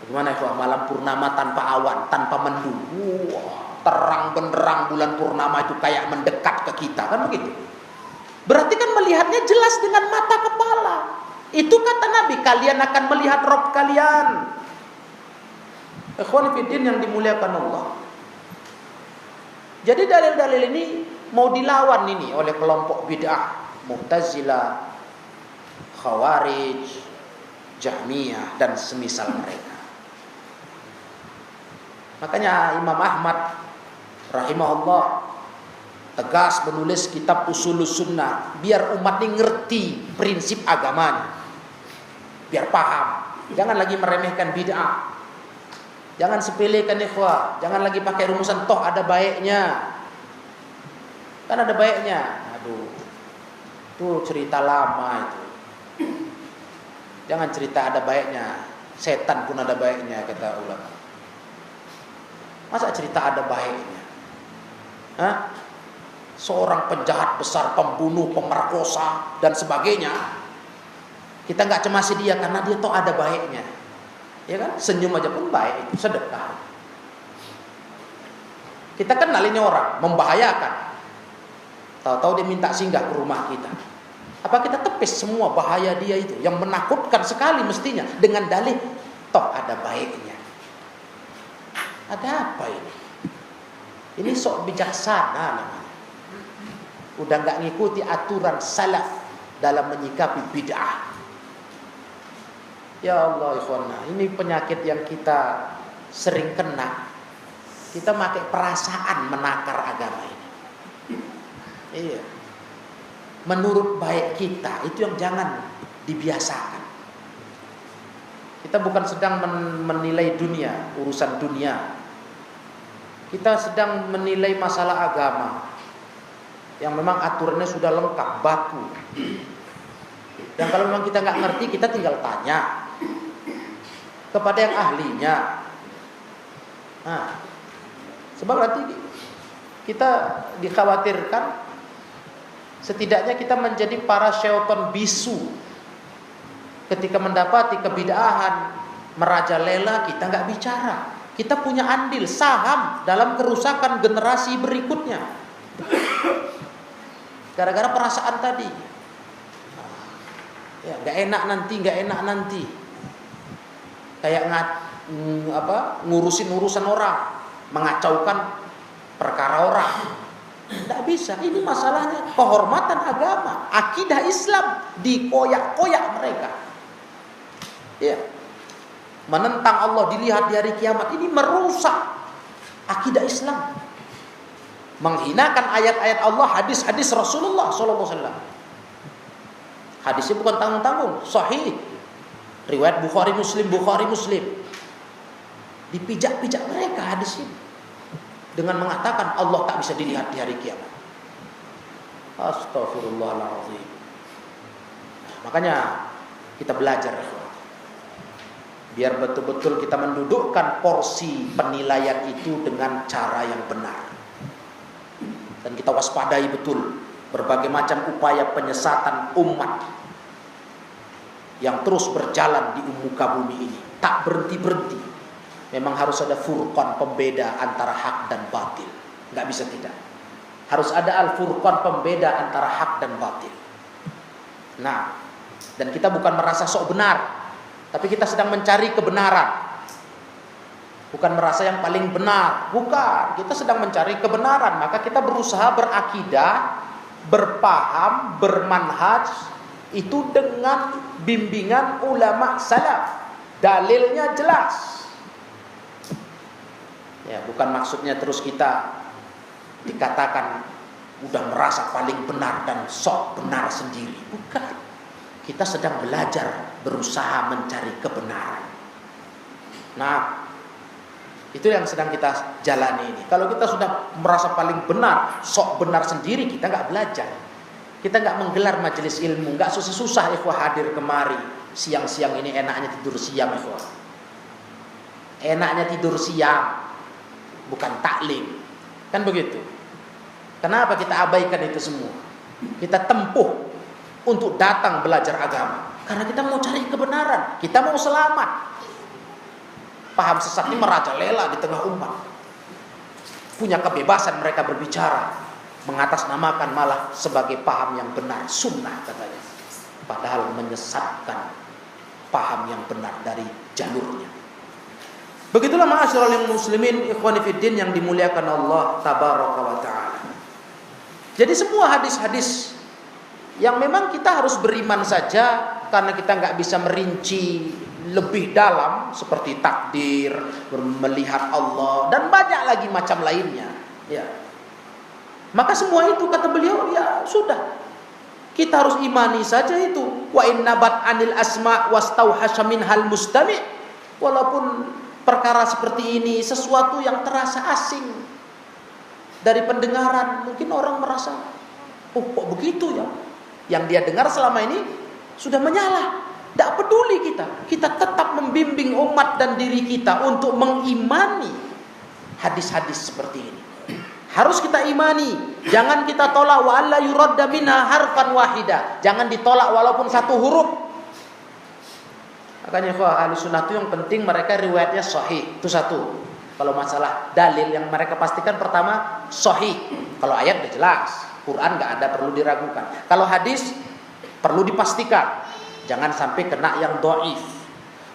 Bagaimana itu malam purnama tanpa awan, tanpa mendung. Terang benderang bulan purnama itu kayak mendekat ke kita, kan begitu. Berarti kan melihatnya jelas dengan mata kepala. Itu kata Nabi, kalian akan melihat Rabb kalian. Ikhwan fillah yang dimuliakan Allah. Jadi dalil-dalil ini mau dilawan ini oleh kelompok bid'ah, Mu'tazilah, Khawarij, Jahmiyah dan semisal mereka. Makanya Imam Ahmad rahimahullah tegas menulis kitab Ushulus Sunnah biar umat ini ngerti prinsip agamanya, biar paham. Jangan lagi meremehkan bid'ah, jangan sepelekan ikhwah, jangan lagi pakai rumusan toh ada baiknya. Kan ada baiknya. Aduh, itu cerita lama itu. Jangan cerita ada baiknya. Setan pun ada baiknya, kata ulama. Masa cerita ada baiknya? Hah? Seorang penjahat besar, pembunuh, pemerkosa dan sebagainya, kita nggak cemasi dia karena dia toh ada baiknya, ya kan? Senyum aja pun baik, itu sedekah. Kita kenal ini orang membahayakan, tahu-tahu dia minta singgah ke rumah kita. Apa kita tepis semua bahaya dia itu yang menakutkan sekali mestinya dengan dalih toh ada baiknya? Ada apa ini? Ini sok bijaksana namanya. Udah nggak ngikuti aturan salaf dalam menyikapi bid'ah. Ya Allah ikhwana, ini penyakit yang kita sering kena. Kita pakai perasaan menakar agama ini. Iya. Menurut baik kita, itu yang jangan dibiasakan. Kita bukan sedang menilai dunia, urusan dunia. Kita sedang menilai masalah agama yang memang aturannya sudah lengkap, baku. Dan kalau memang kita nggak ngerti, kita tinggal tanya kepada yang ahlinya. Nah, sebab nanti kita dikhawatirkan setidaknya kita menjadi para syaitan bisu. Ketika mendapati kebid'ahan merajalela, kita nggak bicara. Kita punya andil, saham dalam kerusakan generasi berikutnya. Gara-gara perasaan tadi. Ya, nggak enak nanti. Kayak ngurusin urusan orang, mengacaukan perkara orang. Nggak bisa. Ini masalahnya kehormatan agama, akidah Islam dikoyak-koyak mereka. Ya. Menentang Allah dilihat di hari kiamat, ini merusak akidah Islam, menghinakan ayat-ayat Allah, hadis-hadis Rasulullah SAW. Hadisnya bukan tanggung-tanggung, sahih, riwayat Bukhari Muslim. Dipijak-pijak mereka hadis ini dengan mengatakan Allah tak bisa dilihat di hari kiamat. Astaghfirullahaladzim. Makanya kita belajar, biar betul-betul kita mendudukkan porsi penilaian itu dengan cara yang benar. Dan kita waspadai betul berbagai macam upaya penyesatan umat yang terus berjalan di muka bumi ini. Tak berhenti-berhenti. Memang harus ada furqan, pembeda antara hak dan batil. Nggak bisa tidak. Harus ada al-furqan, pembeda antara hak dan batil. Nah, dan kita bukan merasa sok benar, tapi kita sedang mencari kebenaran. Bukan merasa yang paling benar. Bukan. Kita sedang mencari kebenaran. Maka kita berusaha berakidah, berpaham, bermanhaj. Itu dengan bimbingan ulama salaf. Dalilnya jelas. Ya, bukan maksudnya terus kita dikatakan udah merasa paling benar dan sok benar sendiri. Bukan. Kita sedang belajar, berusaha mencari kebenaran. Nah, Itu yang sedang kita jalani ini. Kalau kita sudah merasa paling benar, sok benar sendiri, kita nggak belajar. Kita nggak menggelar majelis ilmu, nggak susah-susah ikhwah hadir kemari. Siang-siang ini enaknya tidur siang ikhwah. Enaknya tidur siang, bukan taklim. Kan begitu. Kenapa kita abaikan itu semua? Kita tempuh untuk datang belajar agama. Karena kita mau cari kebenaran, kita mau selamat. Paham sesat ini merajalela di tengah umat. Punya kebebasan mereka berbicara, mengatasnamakan malah sebagai paham yang benar, sunnah katanya. Padahal menyesatkan paham yang benar dari jalurnya. Begitulah ma'asyiral muslimin ikhwani fiddin yang dimuliakan Allah tabaraka wa taala. Jadi semua hadis-hadis yang memang kita harus beriman saja, karena kita nggak bisa merinci lebih dalam seperti takdir, melihat Allah dan banyak lagi macam lainnya, ya. Maka semua itu kata beliau ya sudah, kita harus imani saja itu. Wa innabat anil asma wastauhasha minhal mustami'. Walaupun perkara seperti ini sesuatu yang terasa asing dari pendengaran, mungkin orang merasa, oh kok begitu ya? Yang dia dengar selama ini sudah menyalah. Tidak peduli kita tetap membimbing umat dan diri kita untuk mengimani hadis-hadis seperti ini. Harus kita imani, jangan kita tolak. Wa alla yuradda minha harfan wahida, jangan ditolak walaupun satu huruf. Makanya Ahlus Sunnah itu yang penting mereka riwayatnya sahih, itu satu. Kalau masalah dalil yang mereka pastikan pertama sahih. Kalau ayat udah jelas, Quran nggak ada perlu diragukan. Kalau hadis perlu dipastikan, jangan sampai kena yang dhaif.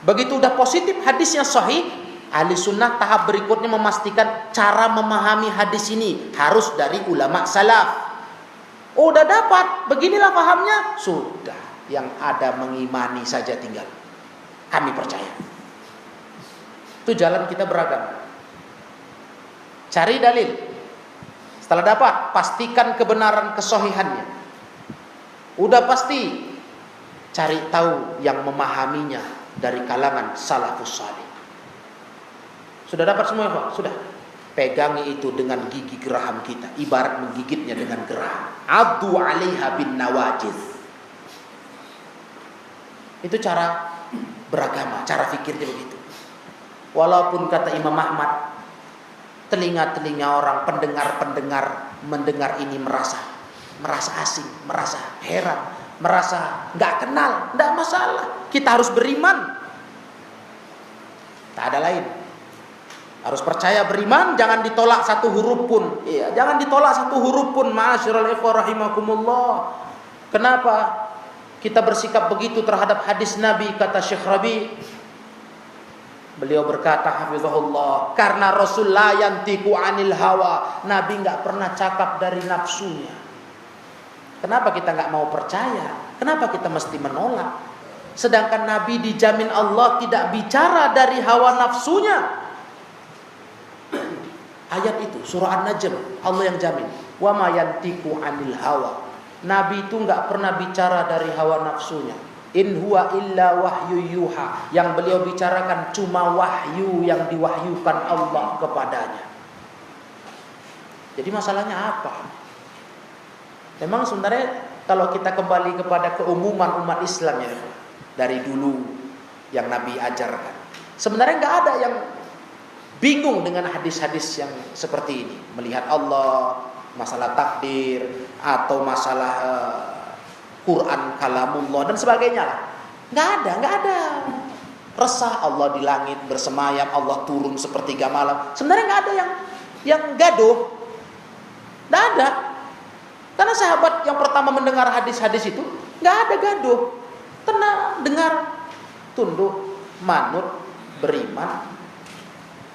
Begitu udah positif hadisnya sahih, ahli sunnah tahap berikutnya memastikan cara memahami hadis ini harus dari ulama salaf. Oh, udah dapat, beginilah pahamnya, sudah. Yang ada mengimani saja tinggal. Kami percaya. Itu jalan kita beragam. Cari dalil. Setelah dapat, pastikan kebenaran kesahihannya. Udah pasti, cari tahu yang memahaminya dari kalangan salafus salih. Sudah dapat semua Pak? Sudah. Pegangi itu dengan gigi geraham kita, ibarat menggigitnya dengan geraham. Addu 'alaiha bin nawajiz. Itu cara beragama, cara fikirnya begitu. Walaupun kata Imam Ahmad, telinga-telinga orang, pendengar-pendengar mendengar ini merasa asing, merasa heran, merasa nggak kenal, nggak masalah. Kita harus beriman. Tak ada lain. Harus percaya, beriman, jangan ditolak satu huruf pun. Iya, jangan ditolak satu huruf pun. Ma'asyiral ikhwah rahimakumullah. Kenapa kita bersikap begitu terhadap hadis Nabi? Kata Syekh Rabi, beliau berkata hafizahullah, karena Rasul la yantiqu 'anil hawa. Nabi enggak pernah cakap dari nafsunya. Kenapa kita enggak mau percaya? Kenapa kita mesti menolak? Sedangkan Nabi dijamin Allah tidak bicara dari hawa nafsunya. Ayat itu surah An-Najm, Allah yang jamin. Wa ma yantiqu 'anil hawa. Nabi itu enggak pernah bicara dari hawa nafsunya. In huwa illa wahyu yuha. Yang beliau bicarakan cuma wahyu yang diwahyukan Allah kepadanya. Jadi masalahnya apa? Memang sebenarnya kalau kita kembali kepada keumuman umat Islam ya, dari dulu yang Nabi ajarkan, sebenarnya nggak ada yang bingung dengan hadis-hadis yang seperti ini. Melihat Allah, masalah takdir, atau masalah Quran kalamullah dan sebagainya. Nggak ada. Resah Allah di langit bersemayam, Allah turun sepertiga malam. Sebenarnya nggak ada yang gaduh. Nggak ada. Karena sahabat yang pertama mendengar hadis-hadis itu nggak ada gaduh. Tenang, dengar, tunduk, manut, beriman.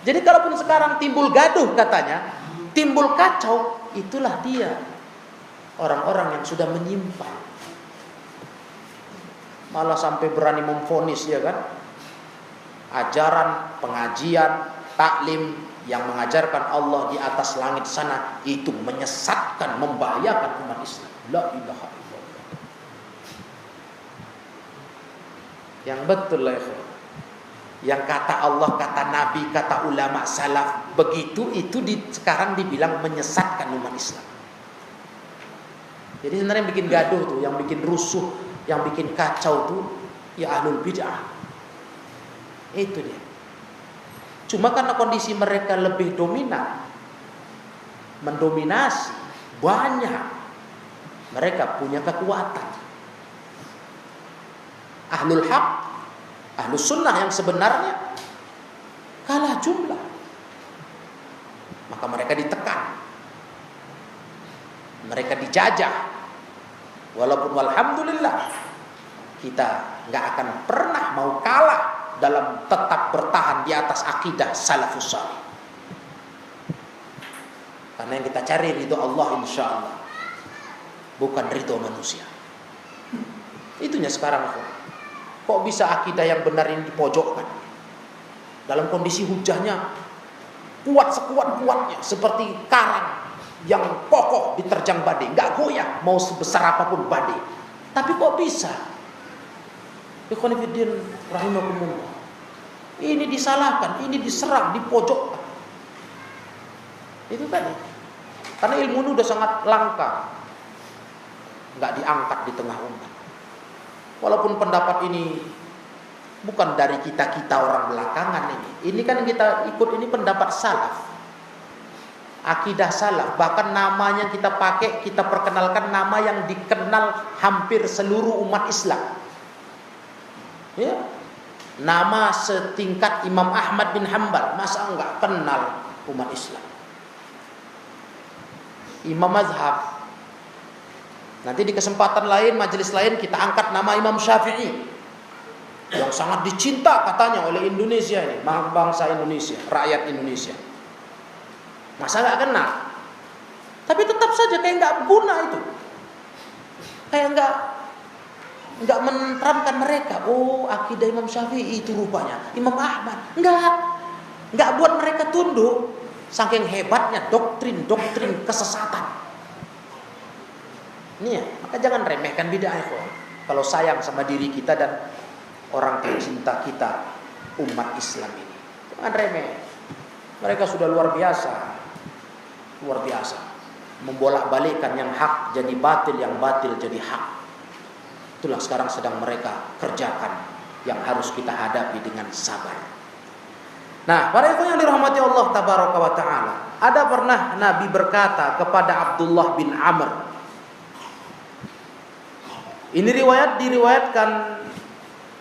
Jadi kalaupun sekarang timbul gaduh katanya, timbul kacau, itulah dia orang-orang yang sudah menyimpang. Malah sampai berani memvonis, ya kan? Ajaran, pengajian, taklim yang mengajarkan Allah di atas langit sana itu menyesatkan, membahayakan umat Islam. La ilaha illallah. Yang betul lah ya. Yang kata Allah, kata Nabi, kata ulama salaf begitu, itu sekarang dibilang menyesatkan umat Islam. Jadi sebenarnya yang bikin gaduh tuh, yang bikin rusuh, yang bikin kacau tuh ya ahlul bid'ah. Itu dia. Cuma karena kondisi mereka lebih dominan, mendominasi banyak, mereka punya kekuatan. Ahlul haq, ahlus sunnah yang sebenarnya kalah jumlah, maka mereka ditekan, mereka dijajah. Walaupun walhamdulillah kita nggak akan pernah mau kalah dalam tetap bertahan di atas akidah salafus salih. Karena yang kita cari ridho Allah insya Allah, bukan ridho manusia. Itunya sekarang kok bisa akidah yang benar ini dipojokkan dalam kondisi hujahnya kuat sekuat-kuatnya, seperti karang yang kokoh diterjang badai, nggak goyah mau sebesar apapun badai. Tapi kok bisa? Ikhwan fillah rahimakumullah, ini disalahkan, ini diserang, dipojokkan. Itu tadi. Karena ilmu ini udah sangat langka, nggak diangkat di tengah umat. Walaupun pendapat ini bukan dari kita orang belakangan ini kan kita ikut ini pendapat salaf, akidah salaf. Bahkan namanya kita pakai, kita perkenalkan nama yang dikenal hampir seluruh umat Islam. Ya, nama setingkat Imam Ahmad bin Hanbal, masa enggak kenal umat Islam? Imam mazhab. Nanti di kesempatan lain, majelis lain, kita angkat nama Imam Syafi'i yang sangat dicinta katanya oleh Indonesia ini, bangsa Indonesia, rakyat Indonesia. Masa nggak kenal? Tapi tetap saja kayak nggak guna itu, kayak nggak menerangkan mereka. Oh, akidah Imam Syafi'i itu rupanya Imam Ahmad. Nggak buat mereka tunduk. Saking hebatnya doktrin kesesatan. Ini ya, maka jangan remehkan bid'ah itu. Kalau sayang sama diri kita dan orang tercinta kita, umat Islam ini, jangan remeh. Mereka sudah luar biasa, membolak-balikkan yang hak jadi batil, yang batil jadi hak. Itulah sekarang sedang mereka kerjakan, yang harus kita hadapi dengan sabar. Nah, para ikhwan yang dirahmati Allah tabaraka wa taala, ada pernah Nabi berkata kepada Abdullah bin Amr. Ini diriwayatkan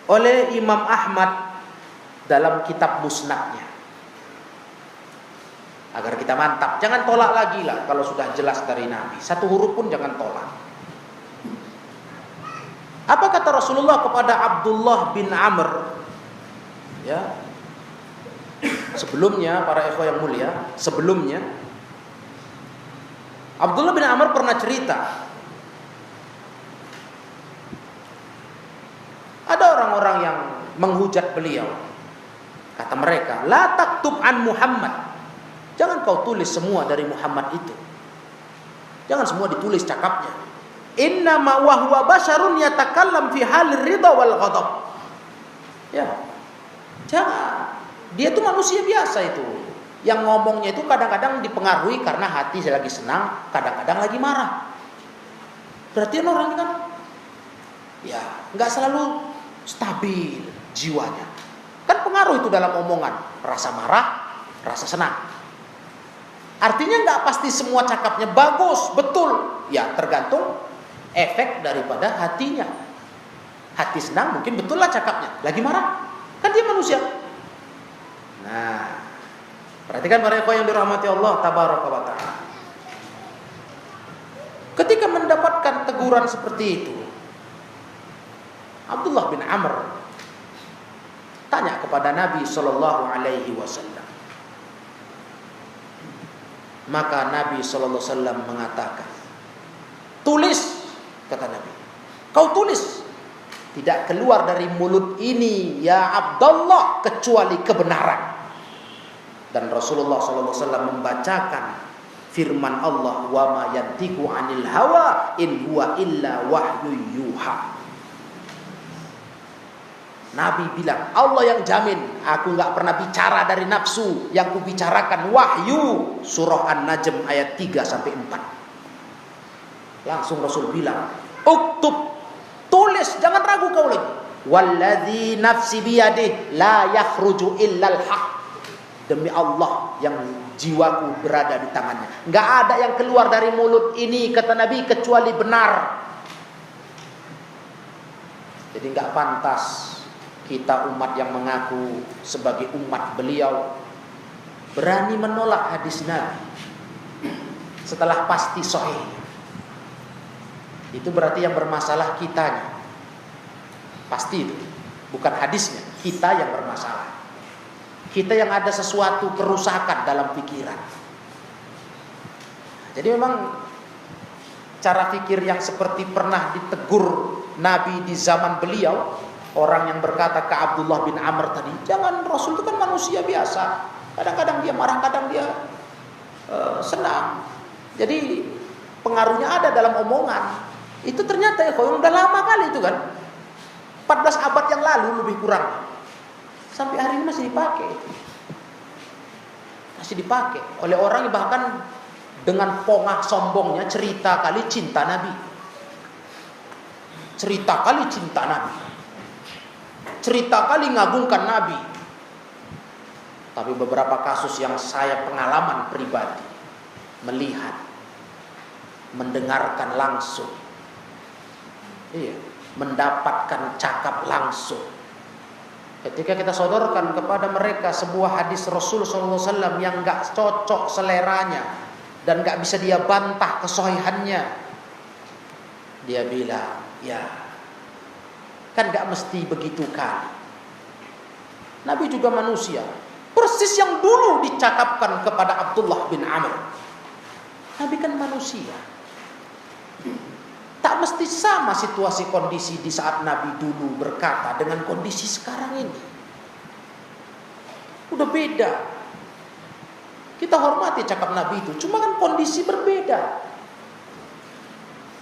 oleh Imam Ahmad dalam kitab musnadnya. Agar kita mantap, jangan tolak lagi lah kalau sudah jelas dari Nabi. Satu huruf pun jangan tolak. Apa kata Rasulullah kepada Abdullah bin Amr? Ya. Sebelumnya, para ikhwah yang mulia, sebelumnya Abdullah bin Amr pernah cerita, ada orang-orang yang menghujat beliau. Kata mereka, la taktub an Muhammad, jangan kau tulis semua dari Muhammad itu, jangan semua ditulis cakapnya. Innama wa huwa basyarun yatakallam fi halir ridha wal ghadab. Ya, jangan. Dia itu manusia biasa itu, yang ngomongnya itu kadang-kadang dipengaruhi karena hati lagi senang, kadang-kadang lagi marah. Berarti orang ini kan ya nggak selalu stabil jiwanya. Kan pengaruh itu dalam omongan, rasa marah, rasa senang. Artinya nggak pasti semua cakapnya bagus, betul. Ya tergantung efek daripada hatinya. Hati senang mungkin betul lah cakapnya, lagi marah kan dia manusia. Nah, perhatikan para ikhwan yang dirahmati Allah tabaraka wa taala. Ketika mendapatkan teguran seperti itu, Abdullah bin Amr tanya kepada Nabi sallallahu alaihi wasallam. Maka Nabi sallallahu alaihi wasallam mengatakan, "Tulis," kata Nabi. "Kau tulis. Tidak keluar dari mulut ini ya Abdullah kecuali kebenaran." Dan Rasulullah SAW membacakan firman Allah, wa ma yantiqu 'anil hawa in huwa illa wahyu yuha. Nabi bilang, Allah yang jamin, aku nggak pernah bicara dari nafsu, yang kubicarakan wahyu. Surah An-Najm ayat 3 sampai 4. Langsung Rasul bilang, uktub, tulis, jangan ragu kau lagi. Walladzi nafsi biyadih la yakhruju illal haq. Demi Allah yang jiwaku berada di tangannya, nggak ada yang keluar dari mulut ini, kata Nabi, kecuali benar. Jadi nggak pantas kita umat yang mengaku sebagai umat beliau berani menolak hadis Nabi setelah pasti sahih. Itu berarti yang bermasalah kitanya. Pasti itu, bukan hadisnya, kita yang bermasalah. Kita yang ada sesuatu kerusakan dalam pikiran. Jadi memang cara pikir yang seperti pernah ditegur Nabi di zaman beliau, orang yang berkata ke Abdullah bin Amr tadi, jangan, Rasul itu kan manusia biasa, kadang-kadang dia marah, kadang dia senang. Jadi pengaruhnya ada dalam omongan. Itu ternyata ya, kalau udah lama kali itu kan, 14 abad yang lalu lebih kurang, sampai hari ini masih dipakai. Masih dipakai oleh orang yang bahkan dengan pongah sombongnya cerita kali cinta Nabi. Cerita kali cinta Nabi. Cerita kali ngagungkan Nabi. Tapi beberapa kasus yang saya pengalaman pribadi melihat, mendengarkan langsung, mendapatkan cakap langsung. Ketika kita sodorkan kepada mereka sebuah hadis Rasul SAW yang gak cocok seleranya dan gak bisa dia bantah kesohihannya, dia bilang, ya kan gak mesti begitu kan. Nabi juga manusia, persis yang dulu dicakapkan kepada Abdullah bin Amr. Nabi kan manusia, tak mesti sama situasi kondisi di saat Nabi dulu berkata dengan kondisi sekarang ini. Udah beda. Kita hormati cakap Nabi itu, cuma kan kondisi berbeda.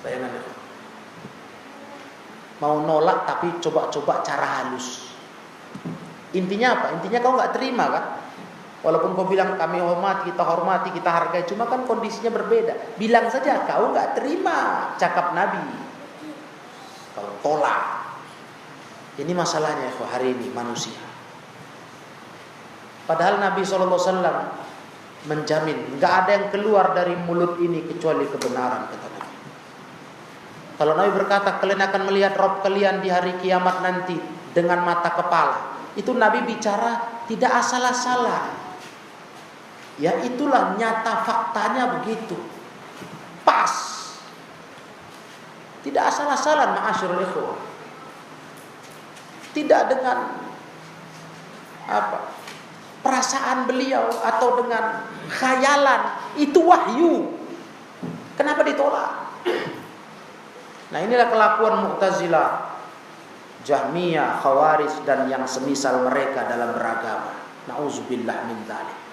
Bayangan itu. Mau nolak tapi coba-coba cara halus. Intinya apa? Intinya kau nggak terima kan? Walaupun kau bilang kami hormati, kita hargai, cuma kan kondisinya berbeda. Bilang saja kau nggak terima cakap Nabi, kau tolak. Ini masalahnya hari ini manusia. Padahal Nabi SAW menjamin nggak ada yang keluar dari mulut ini kecuali kebenaran, kata Nabi. Kalau Nabi berkata kalian akan melihat Rabb kalian di hari kiamat nanti dengan mata kepala, itu Nabi bicara tidak asal-asalan. Ya itulah nyata faktanya begitu. Pas. Tidak asal-asalan ma'asyiral ikhwah. Tidak dengan perasaan beliau atau dengan khayalan. Itu wahyu. Kenapa ditolak? Nah inilah kelakuan Mu'tazilah, Jahmiyah, Khawarij dan yang semisal mereka dalam beragama. Nauzubillah min dzalik.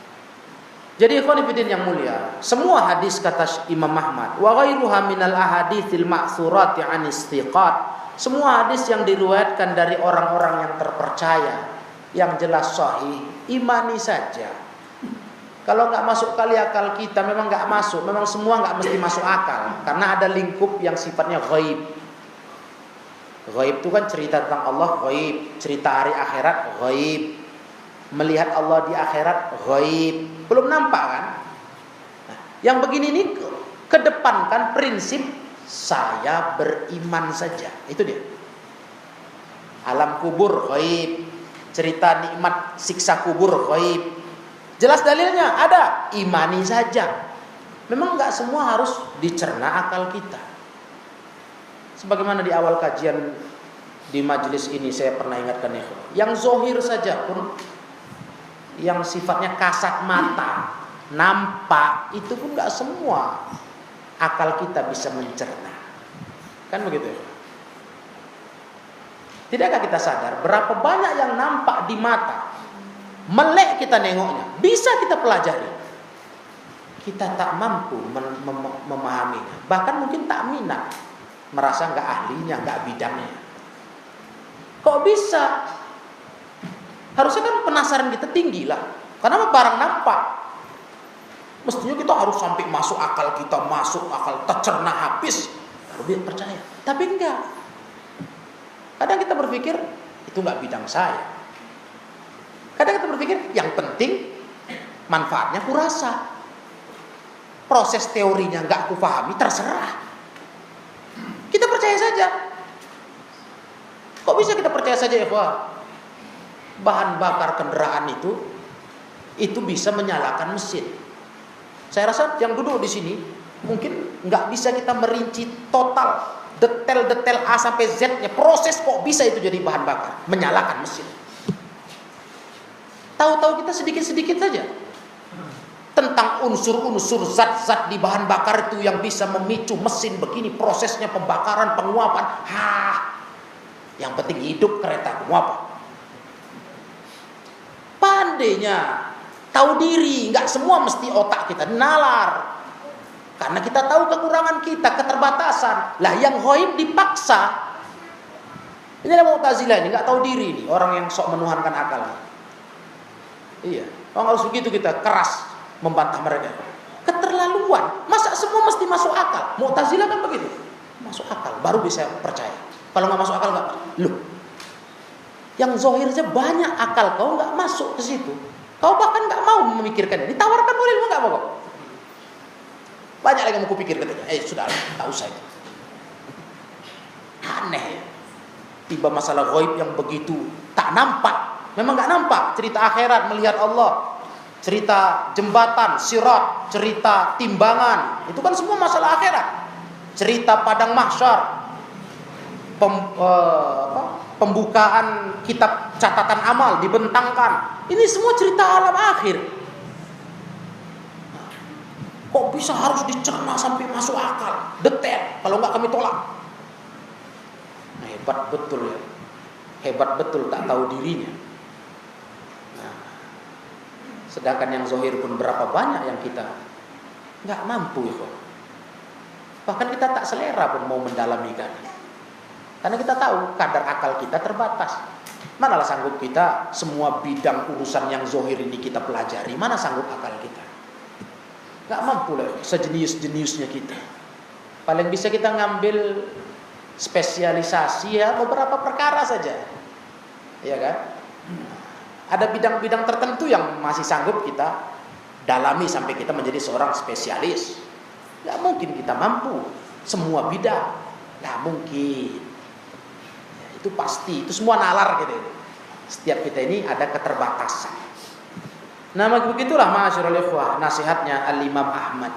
Jadi ikhwan fillah yang mulia, semua hadis kata Imam Ahmad wa ghairuha minal ahaditsil ma'tsurati 'an istiqat, semua hadis yang diriwayatkan dari orang-orang yang terpercaya, yang jelas sahih, imani saja. Kalau enggak masuk kali akal kita, memang enggak masuk, memang semua enggak mesti masuk akal, karena ada lingkup yang sifatnya ghaib. Ghaib itu kan cerita tentang Allah, ghaib, cerita hari akhirat, ghaib. Melihat Allah di akhirat, ghaib, belum nampak kan? Nah, yang begini ini kedepankan prinsip saya beriman saja, itu dia. Alam kubur ghaib, cerita nikmat siksa kubur ghaib. Jelas dalilnya ada, imani saja. Memang enggak semua harus dicerna akal kita. Sebagaimana di awal kajian di majelis ini saya pernah ingatkan ikhwan, yang zahir saja pun, yang sifatnya kasat mata, nampak, itu pun gak semua akal kita bisa mencerna. Kan begitu ya? Tidakkah kita sadar berapa banyak yang nampak di mata, melek kita nengoknya, bisa kita pelajari, kita tak mampu memahaminya, bahkan mungkin tak minat, merasa gak ahlinya, gak bidangnya. Kok bisa? Harusnya kan penasaran kita tinggi lah. Karena barang nampak. Mestinya kita harus sampai masuk akal kita, masuk akal tercerna habis, baru dia percaya. Tapi enggak. Kadang kita berpikir itu enggak bidang saya. Kadang kita berpikir yang penting manfaatnya kurasa. Proses teorinya enggak aku pahami, terserah. Kita percaya saja. Kok bisa kita percaya saja ya, Pak? Bahan bakar kendaraan itu bisa menyalakan mesin. Saya rasa yang duduk di sini mungkin nggak bisa kita merinci total detail A sampai Z-nya proses kok bisa itu jadi bahan bakar menyalakan mesin. Tahu-tahu kita sedikit-sedikit saja tentang unsur-unsur zat-zat di bahan bakar itu yang bisa memicu mesin begini, prosesnya pembakaran, penguapan. Yang penting hidup kereta penguapan. Pandainya tahu diri, nggak semua mesti otak kita nalar. Karena kita tahu kekurangan kita, keterbatasan. Lah yang ghaib dipaksa. Ini ada Mu'tazilah ini, nggak tahu diri nih, orang yang sok menuhankan akal. Iya, orang harus begitu kita keras membantah mereka. Keterlaluan. Masa semua mesti masuk akal? Mu'tazilah kan begitu. Masuk akal baru bisa percaya. Kalau nggak masuk akal nggak. Loh. Yang zahir aja banyak akal kau nggak masuk ke situ. Kau bahkan nggak mau memikirkan. Ditawarkan oleh ilmu nggak mau kau. Banyak lagi yang mau kupikir katanya. Sudah, tak usah itu. Aneh ya. Tiba masalah ghaib yang begitu tak nampak. Memang nggak nampak. Cerita akhirat melihat Allah, cerita jembatan, sirat, cerita timbangan. Itu kan semua masalah akhirat. Cerita padang mahsyar. Pembukaan kitab catatan amal dibentangkan. Ini semua cerita alam akhir. Kok bisa harus dicerna sampai masuk akal, detail? Kalau enggak kami tolak. Nah, hebat betul ya. Hebat betul tak tahu dirinya. Nah, sedangkan yang zahir pun berapa banyak yang kita enggak mampu ya. Bahkan kita tak selera pun mau mendalami kan. Karena kita tahu kadar akal kita terbatas. Manalah sanggup kita semua bidang urusan yang zahir ini kita pelajari. Mana sanggup akal kita? Gak mampu lah sejenius-jeniusnya kita. Paling bisa kita ngambil spesialisasi ya beberapa perkara saja. Iya kan? Ada bidang-bidang tertentu yang masih sanggup kita dalami sampai kita menjadi seorang spesialis. Gak mungkin kita mampu semua bidang. Gak mungkin. Itu pasti, itu semua nalar gitu. Setiap kita ini ada keterbatasan. Nah, begitulah ma'asyiral ikhwah nasihatnya Al-Imam Ahmad.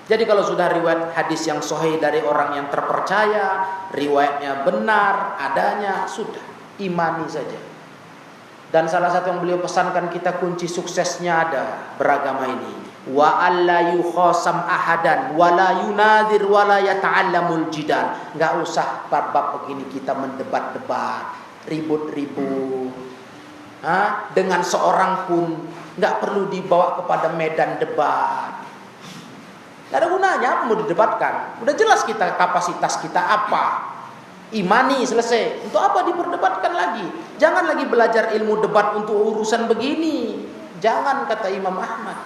Jadi kalau sudah riwayat hadis yang sahih dari orang yang terpercaya, riwayatnya benar adanya, sudah imani saja. Dan salah satu yang beliau pesankan kita kunci suksesnya ada beragama ini. Wa alla yukhasam ahadan wala yunadir wala yata'allamul jidal. Enggak usah bab-bab begini kita mendebat-debat, ribut-ribut. Dengan seorang pun enggak perlu dibawa kepada medan debat. Enggak ada gunanya apa mau didebatkan. Udah jelas kita kapasitas kita apa. Imani selesai. Untuk apa diperdebatkan lagi? Jangan lagi belajar ilmu debat untuk urusan begini. Jangan, kata Imam Ahmad.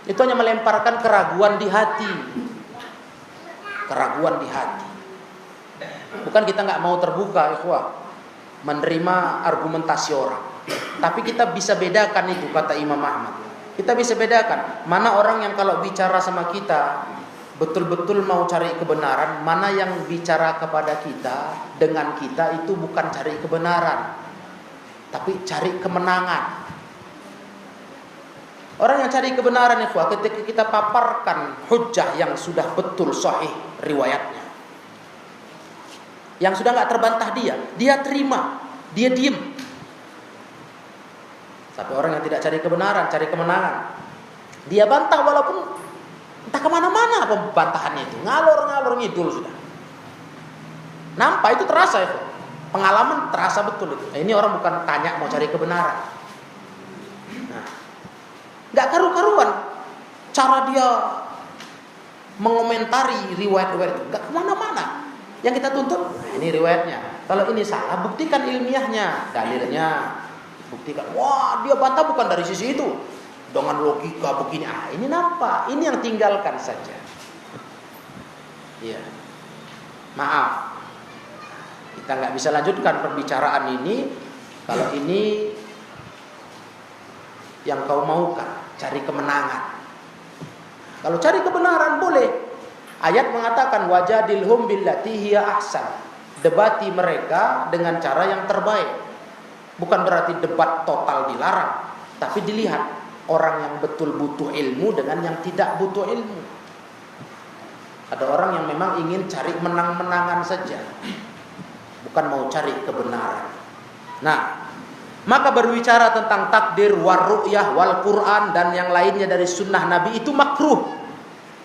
Itu hanya melemparkan keraguan di hati. Keraguan di hati. Bukan kita nggak mau terbuka, ikhwah, menerima argumentasi orang. Tapi kita bisa bedakan itu, kata Imam Ahmad. Kita bisa bedakan mana orang yang kalau bicara sama kita betul-betul mau cari kebenaran, mana yang bicara kepada kita dengan kita itu bukan cari kebenaran, tapi cari kemenangan. Orang yang cari kebenaran ikhwah, ketika kita paparkan hujjah yang sudah betul sahih riwayatnya, yang sudah nggak terbantah dia terima, dia diem. Tapi orang yang tidak cari kebenaran, cari kemenangan, dia bantah walaupun entah kemana-mana pembantahannya itu, ngalor ngidul sudah. Nampak itu terasa itu, pengalaman terasa betul itu. Ini orang bukan tanya mau cari kebenaran. Gak karu-karuan cara dia mengomentari riwayat-riwayat itu, gak kemana-mana. Yang kita tuntut, ini riwayatnya. Kalau ini salah, buktikan ilmiahnya, dalilnya. buktikan. Wah, dia bantah bukan dari sisi itu. Dengan logika begini. Ini nampak. Ini yang tinggalkan saja. Iya. Maaf. Kita nggak bisa lanjutkan pembicaraan ini kalau ini yang kau maukan, cari kemenangan. Kalau cari kebenaran boleh. Ayat mengatakan wajadilhum billati hiya ahsan. Debati mereka dengan cara yang terbaik. Bukan berarti debat total dilarang, tapi dilihat orang yang betul butuh ilmu dengan yang tidak butuh ilmu. Ada orang yang memang ingin cari menang-menangan saja, bukan mau cari kebenaran. Nah, maka berbicara tentang takdir, war ru'yah, wal Quran dan yang lainnya dari sunnah Nabi itu makruh.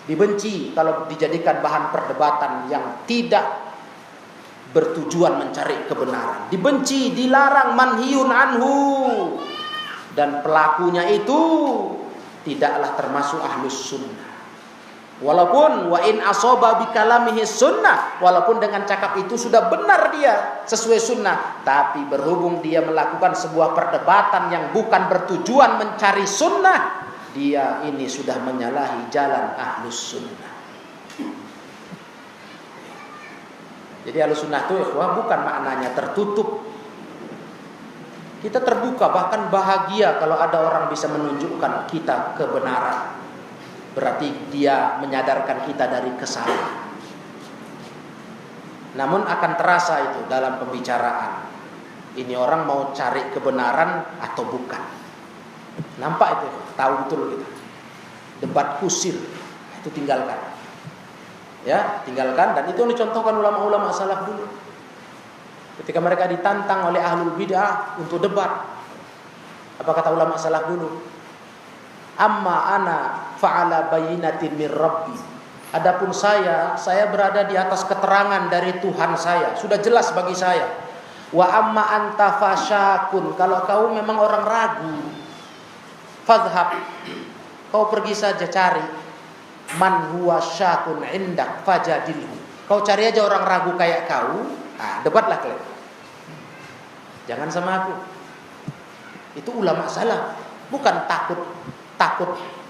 Dibenci kalau dijadikan bahan perdebatan yang tidak bertujuan mencari kebenaran. Dibenci, dilarang, manhiyun anhu. Dan pelakunya itu tidaklah termasuk ahlus sunnah. Walaupun wa in asoba bikalamihi sunnah, walaupun dengan cakap itu sudah benar dia sesuai sunnah, tapi berhubung dia melakukan sebuah perdebatan yang bukan bertujuan mencari sunnah, dia ini sudah menyalahi jalan ahlus sunnah. Jadi ahlus sunnah itu bukan maknanya tertutup. Kita terbuka, bahkan bahagia kalau ada orang bisa menunjukkan kita kebenaran. Berarti dia menyadarkan kita dari kesalahan. Namun akan terasa itu dalam pembicaraan. Ini orang mau cari kebenaran atau bukan. Nampak itu, tahu betul kita. Debat kusir, itu tinggalkan. Ya, tinggalkan, dan itu yang dicontohkan ulama-ulama salaf dulu. Ketika mereka ditantang oleh ahlul bid'ah untuk debat, apa kata ulama salaf dulu? Amma ana fa'ala bayinatin min rabbi. Adapun saya berada di atas keterangan dari Tuhan saya, sudah jelas bagi saya. Wa amma anta fasyakun, kalau kau memang orang ragu, fadhhab, kau pergi saja cari man huwa syakun indak fajadilhu. Kau cari aja orang ragu kayak kau, debatlah kalian. Jangan sama aku. Itu ulama salaf, bukan takut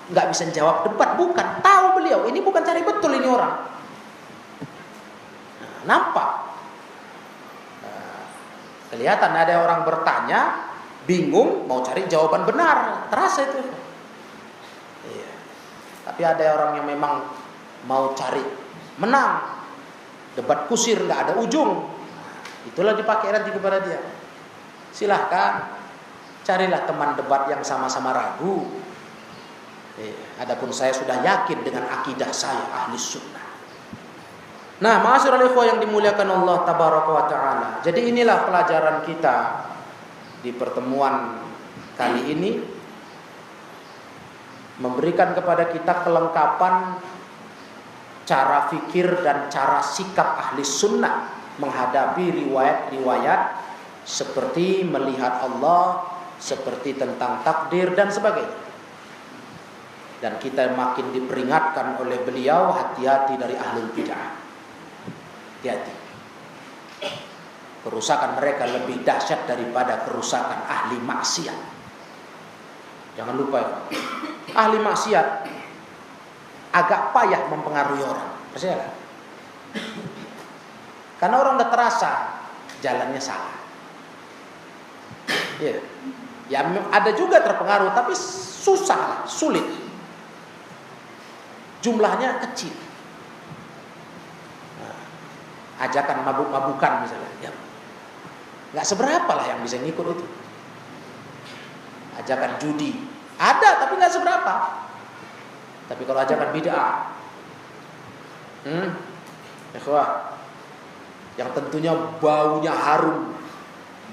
nggak bisa jawab debat, bukan. Tahu beliau ini bukan cari betul ini orang. Nampak. Kelihatan ada orang bertanya, bingung, mau cari jawaban benar, terasa itu. Iya. Tapi ada orang yang memang mau cari menang, debat kusir nggak ada ujung. Itulah dipakai nanti kepada dia. Silahkan, carilah teman debat yang sama-sama ragu. Adapun saya sudah yakin dengan akidah saya ahli sunnah. Nah, ma'asyiral ikhwah yang dimuliakan Allah tabaraka wa taala. Jadi inilah pelajaran kita di pertemuan kali ini, memberikan kepada kita kelengkapan cara fikir dan cara sikap ahli sunnah menghadapi riwayat-riwayat seperti melihat Allah, seperti tentang takdir dan sebagainya. Dan kita makin diperingatkan oleh beliau, hati-hati dari ahlul bid'ah. Hati-hati. Kerusakan mereka lebih dahsyat daripada kerusakan ahli maksiat. Jangan lupa ya, ahli maksiat agak payah mempengaruhi orang. Percaya kan? Karena orang udah terasa jalannya salah. Ya, ya ada juga terpengaruh, tapi susah, sulit. Jumlahnya kecil. Nah, ajakan mabuk-mabukan misalnya, ya, nggak seberapa lah yang bisa ngikut itu. Ajakan judi ada, tapi nggak seberapa. Tapi kalau ajakan bid'ah, ikhwah, yang tentunya baunya harum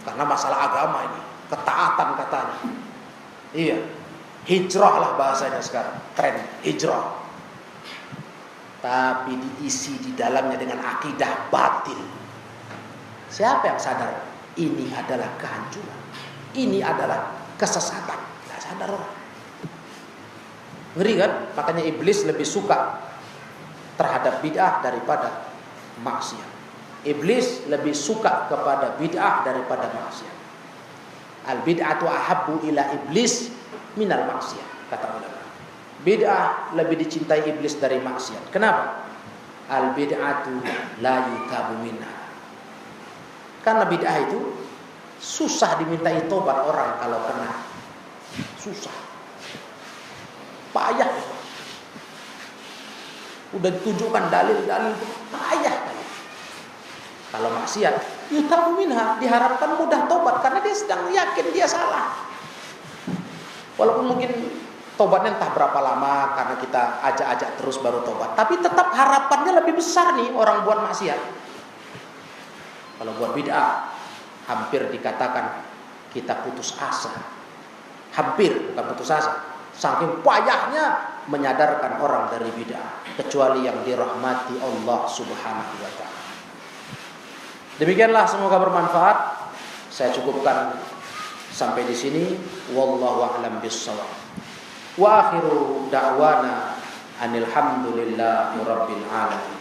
karena masalah agama ini, ketaatan katanya. Iya, hijrah lah bahasanya sekarang, tren hijrah. Tapi diisi di dalamnya dengan akidah batil. Siapa yang sadar ini adalah kehancuran, ini adalah kesesatan? Tidak sadar orang. Ngeri kan? Makanya iblis lebih suka terhadap bid'ah daripada maksiat. Iblis lebih suka kepada bid'ah daripada maksiat. Al bid'atu ahabbu ila iblis minal maksiyah, kata ulama. Bid'ah lebih dicintai iblis dari maksiat. Kenapa? Al bid'atu la yutabu minha. Karena bid'ah itu susah dimintai tobat orang kalau kena. Susah. Payah. Udah ditunjukkan dalil-dalil, payah. Kalau maksiat, yutabu minha, diharapkan mudah tobat karena dia sedang yakin dia salah. Walaupun mungkin tobatnya entah berapa lama karena kita ajak-ajak terus baru tobat, tapi tetap harapannya lebih besar nih orang buat maksiat. Kalau buat bid'ah, hampir dikatakan kita putus asa. Hampir, bukan putus asa. Saking payahnya menyadarkan orang dari bid'ah, kecuali yang dirahmati Allah Subhanahu wa taala. Demikianlah, semoga bermanfaat. Saya cukupkan sampai di sini. Wallahu a'lam bissawab. Wa akhiru da'wana anil hamdulillahi rabbil alamin.